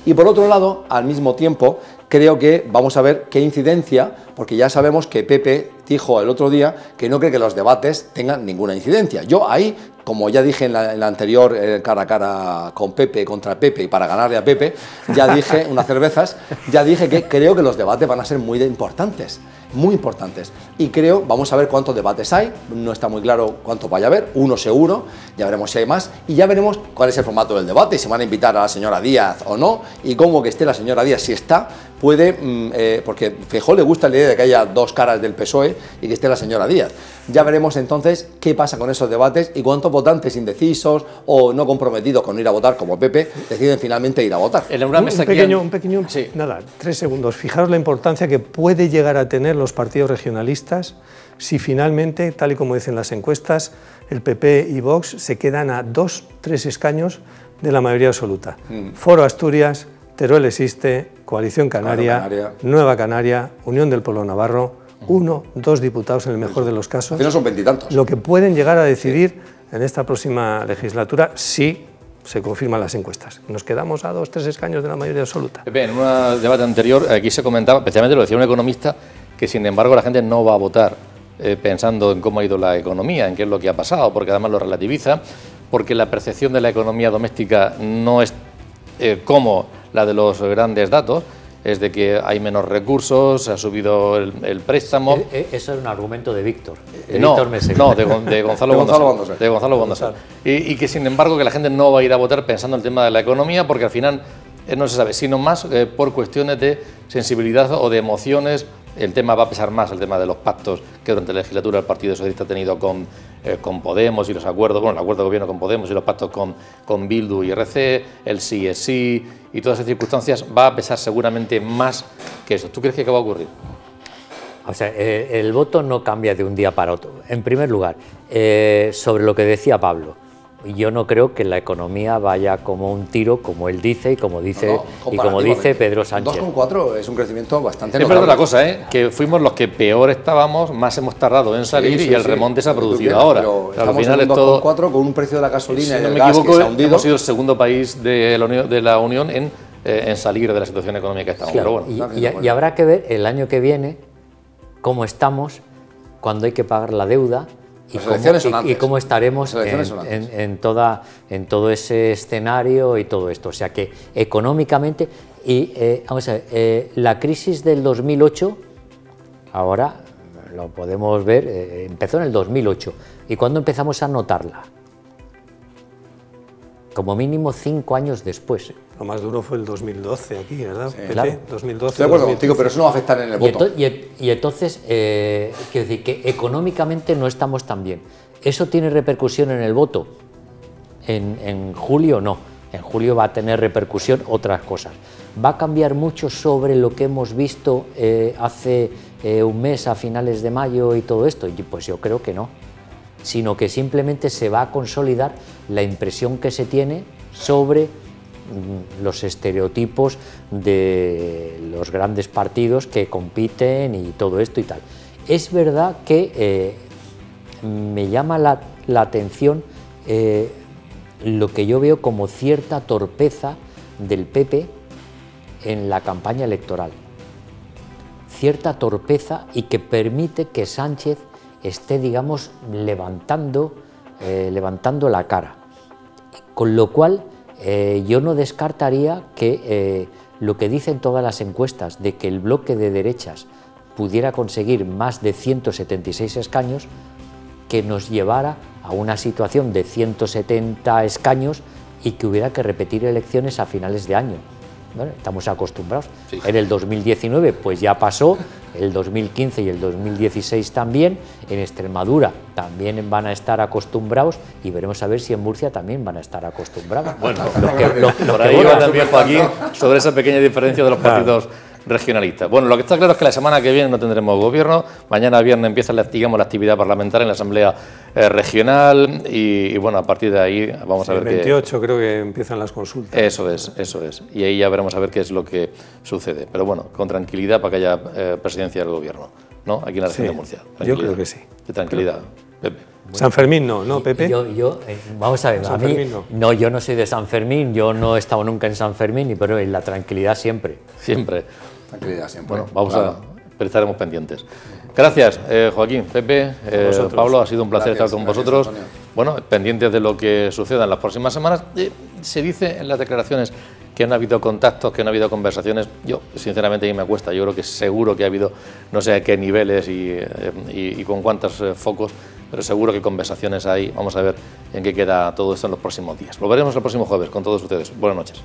S4: Y por otro lado, al mismo tiempo, creo que vamos a ver qué incidencia, porque ya sabemos que Pepe dijo el otro día que no cree que los debates tengan ninguna incidencia. Yo ahí, como ya dije en la anterior cara a cara con Pepe, contra Pepe, y para ganarle a Pepe, ya dije, unas cervezas, ya dije que creo que los debates van a ser muy importantes. Muy importantes, y creo, vamos a ver cuántos debates hay, no está muy claro cuántos vaya a haber, uno seguro, ya veremos si hay más, y ya veremos cuál es el formato del debate, si van a invitar a la señora Díaz o no, y cómo que esté la señora Díaz, si está, puede, porque Feijóo le gusta la idea de que haya dos caras del PSOE y que esté la señora Díaz. Ya veremos entonces qué pasa con esos debates y cuántos votantes indecisos o no comprometidos con ir a votar, como Pepe, deciden finalmente ir a votar.
S2: Un pequeño, sí. Nada, 3 segundos. Fijaros la importancia que puede llegar a tener los partidos regionalistas si finalmente, tal y como dicen las encuestas, el PP y Vox se quedan a 2-3 escaños de la mayoría absoluta. Foro Asturias, Teruel existe, Coalición Canaria, Nueva Canaria, Unión del Pueblo Navarro, 1, 2 diputados en el mejor de los casos.
S4: Al final son 20 y tantos.
S2: Lo que pueden llegar a decidir en esta próxima legislatura si se confirman las encuestas. Nos quedamos a 2-3 escaños de la mayoría absoluta.
S1: En un debate anterior aquí se comentaba, especialmente lo decía un economista, que sin embargo la gente no va a votar pensando en cómo ha ido la economía, en qué es lo que ha pasado, porque además lo relativiza, porque la percepción de la economía doméstica no es como la de los grandes datos, es de que hay menos recursos, se ha subido el préstamo.
S3: Eso es un argumento de Víctor.
S1: No, de Gonzalo Bondasal. De Gonzalo Bondasal. Y que sin embargo que la gente no va a ir a votar pensando en el tema de la economía, porque al final no se sabe, sino más por cuestiones de sensibilidad o de emociones. El tema va a pesar más, el tema de los pactos que durante la legislatura el Partido Socialista ha tenido con Podemos y los acuerdos, bueno, el acuerdo de gobierno con Podemos y los pactos con Bildu y RC, el sí es sí y todas esas circunstancias, va a pesar seguramente más que eso. ¿Tú crees que qué va a ocurrir?
S3: O sea, el voto no cambia de un día para otro. En primer lugar, sobre lo que decía Pablo, yo no creo que la economía vaya como un tiro, como él dice y como dice, Pedro Sánchez.
S4: 2,4 es un crecimiento bastante
S1: notable. Es verdad la cosa, que fuimos los que peor estábamos, más hemos tardado en salir y el remonte se ha producido ahora.
S4: Pero al final es todo 2,4 con un precio de la gasolina y el gas que se ha hundido.
S1: Hemos sido el segundo país de la Unión en salir de la situación económica que estamos.
S3: Claro, pero bueno, y habrá que ver el año que viene cómo estamos cuando hay que pagar la deuda. Y cómo estaremos en todo ese escenario y todo esto. O sea que económicamente, vamos a ver, la crisis del 2008, ahora lo podemos ver, empezó en el 2008. ¿Y cuándo empezamos a notarla? Como mínimo 5 años después.
S2: Lo más duro fue el 2012 aquí, ¿verdad?
S4: Sí, claro. 2012. Estoy de acuerdo contigo, pero eso no va a afectar en el voto.
S3: Y entonces, quiero decir que económicamente no estamos tan bien. ¿Eso tiene repercusión en el voto? En julio no. En julio va a tener repercusión otras cosas. ¿Va a cambiar mucho sobre lo que hemos visto hace un mes, a finales de mayo y todo esto? Pues yo creo que no, sino que simplemente se va a consolidar la impresión que se tiene sobre los estereotipos de los grandes partidos que compiten y todo esto y tal. Es verdad que me llama la atención lo que yo veo como cierta torpeza del PP en la campaña electoral. Cierta torpeza y que permite que Sánchez esté, digamos, levantando la cara. Con lo cual, yo no descartaría que lo que dicen todas las encuestas de que el bloque de derechas pudiera conseguir más de 176 escaños, que nos llevara a una situación de 170 escaños y que hubiera que repetir elecciones a finales de año. Bueno, estamos acostumbrados. Sí. En el 2019 pues ya pasó, el 2015 y el 2016 también, en Extremadura también van a estar acostumbrados y veremos a ver si en Murcia también van a estar acostumbrados.
S1: Bueno, por ahí va también Joaquín sobre esa pequeña diferencia de los partidos regionalistas. Bueno, lo que está claro es que la semana que viene no tendremos gobierno. Mañana viernes empieza la actividad parlamentaria en la Asamblea Regional y bueno, a partir de ahí vamos a ver.
S2: El 28 creo que empiezan las consultas.
S1: Eso es. Y ahí ya veremos a ver qué es lo que sucede. Pero bueno, con tranquilidad para que haya presidencia del gobierno, ¿no? Aquí en la región de Murcia.
S2: Yo creo que sí.
S1: De tranquilidad, Pepe.
S2: Bueno. San Fermín no, Pepe.
S3: Vamos a ver, a mí, no, yo no soy de San Fermín, yo no he estado nunca en San Fermín, pero en la tranquilidad siempre.
S1: Siempre.
S4: Tranquilidad siempre.
S1: Bueno, estaremos pendientes. Gracias, Joaquín, Pepe, Pablo, ha sido un placer estar con vosotros. Antonio. Bueno, pendientes de lo que suceda en las próximas semanas. Se dice en las declaraciones que no ha habido contactos, que no ha habido conversaciones. Yo, sinceramente, a mí me cuesta. Yo creo que seguro que ha habido, no sé a qué niveles y con cuántos focos, pero seguro que conversaciones hay. Vamos a ver en qué queda todo esto en los próximos días. Lo veremos el próximo jueves con todos ustedes. Buenas noches.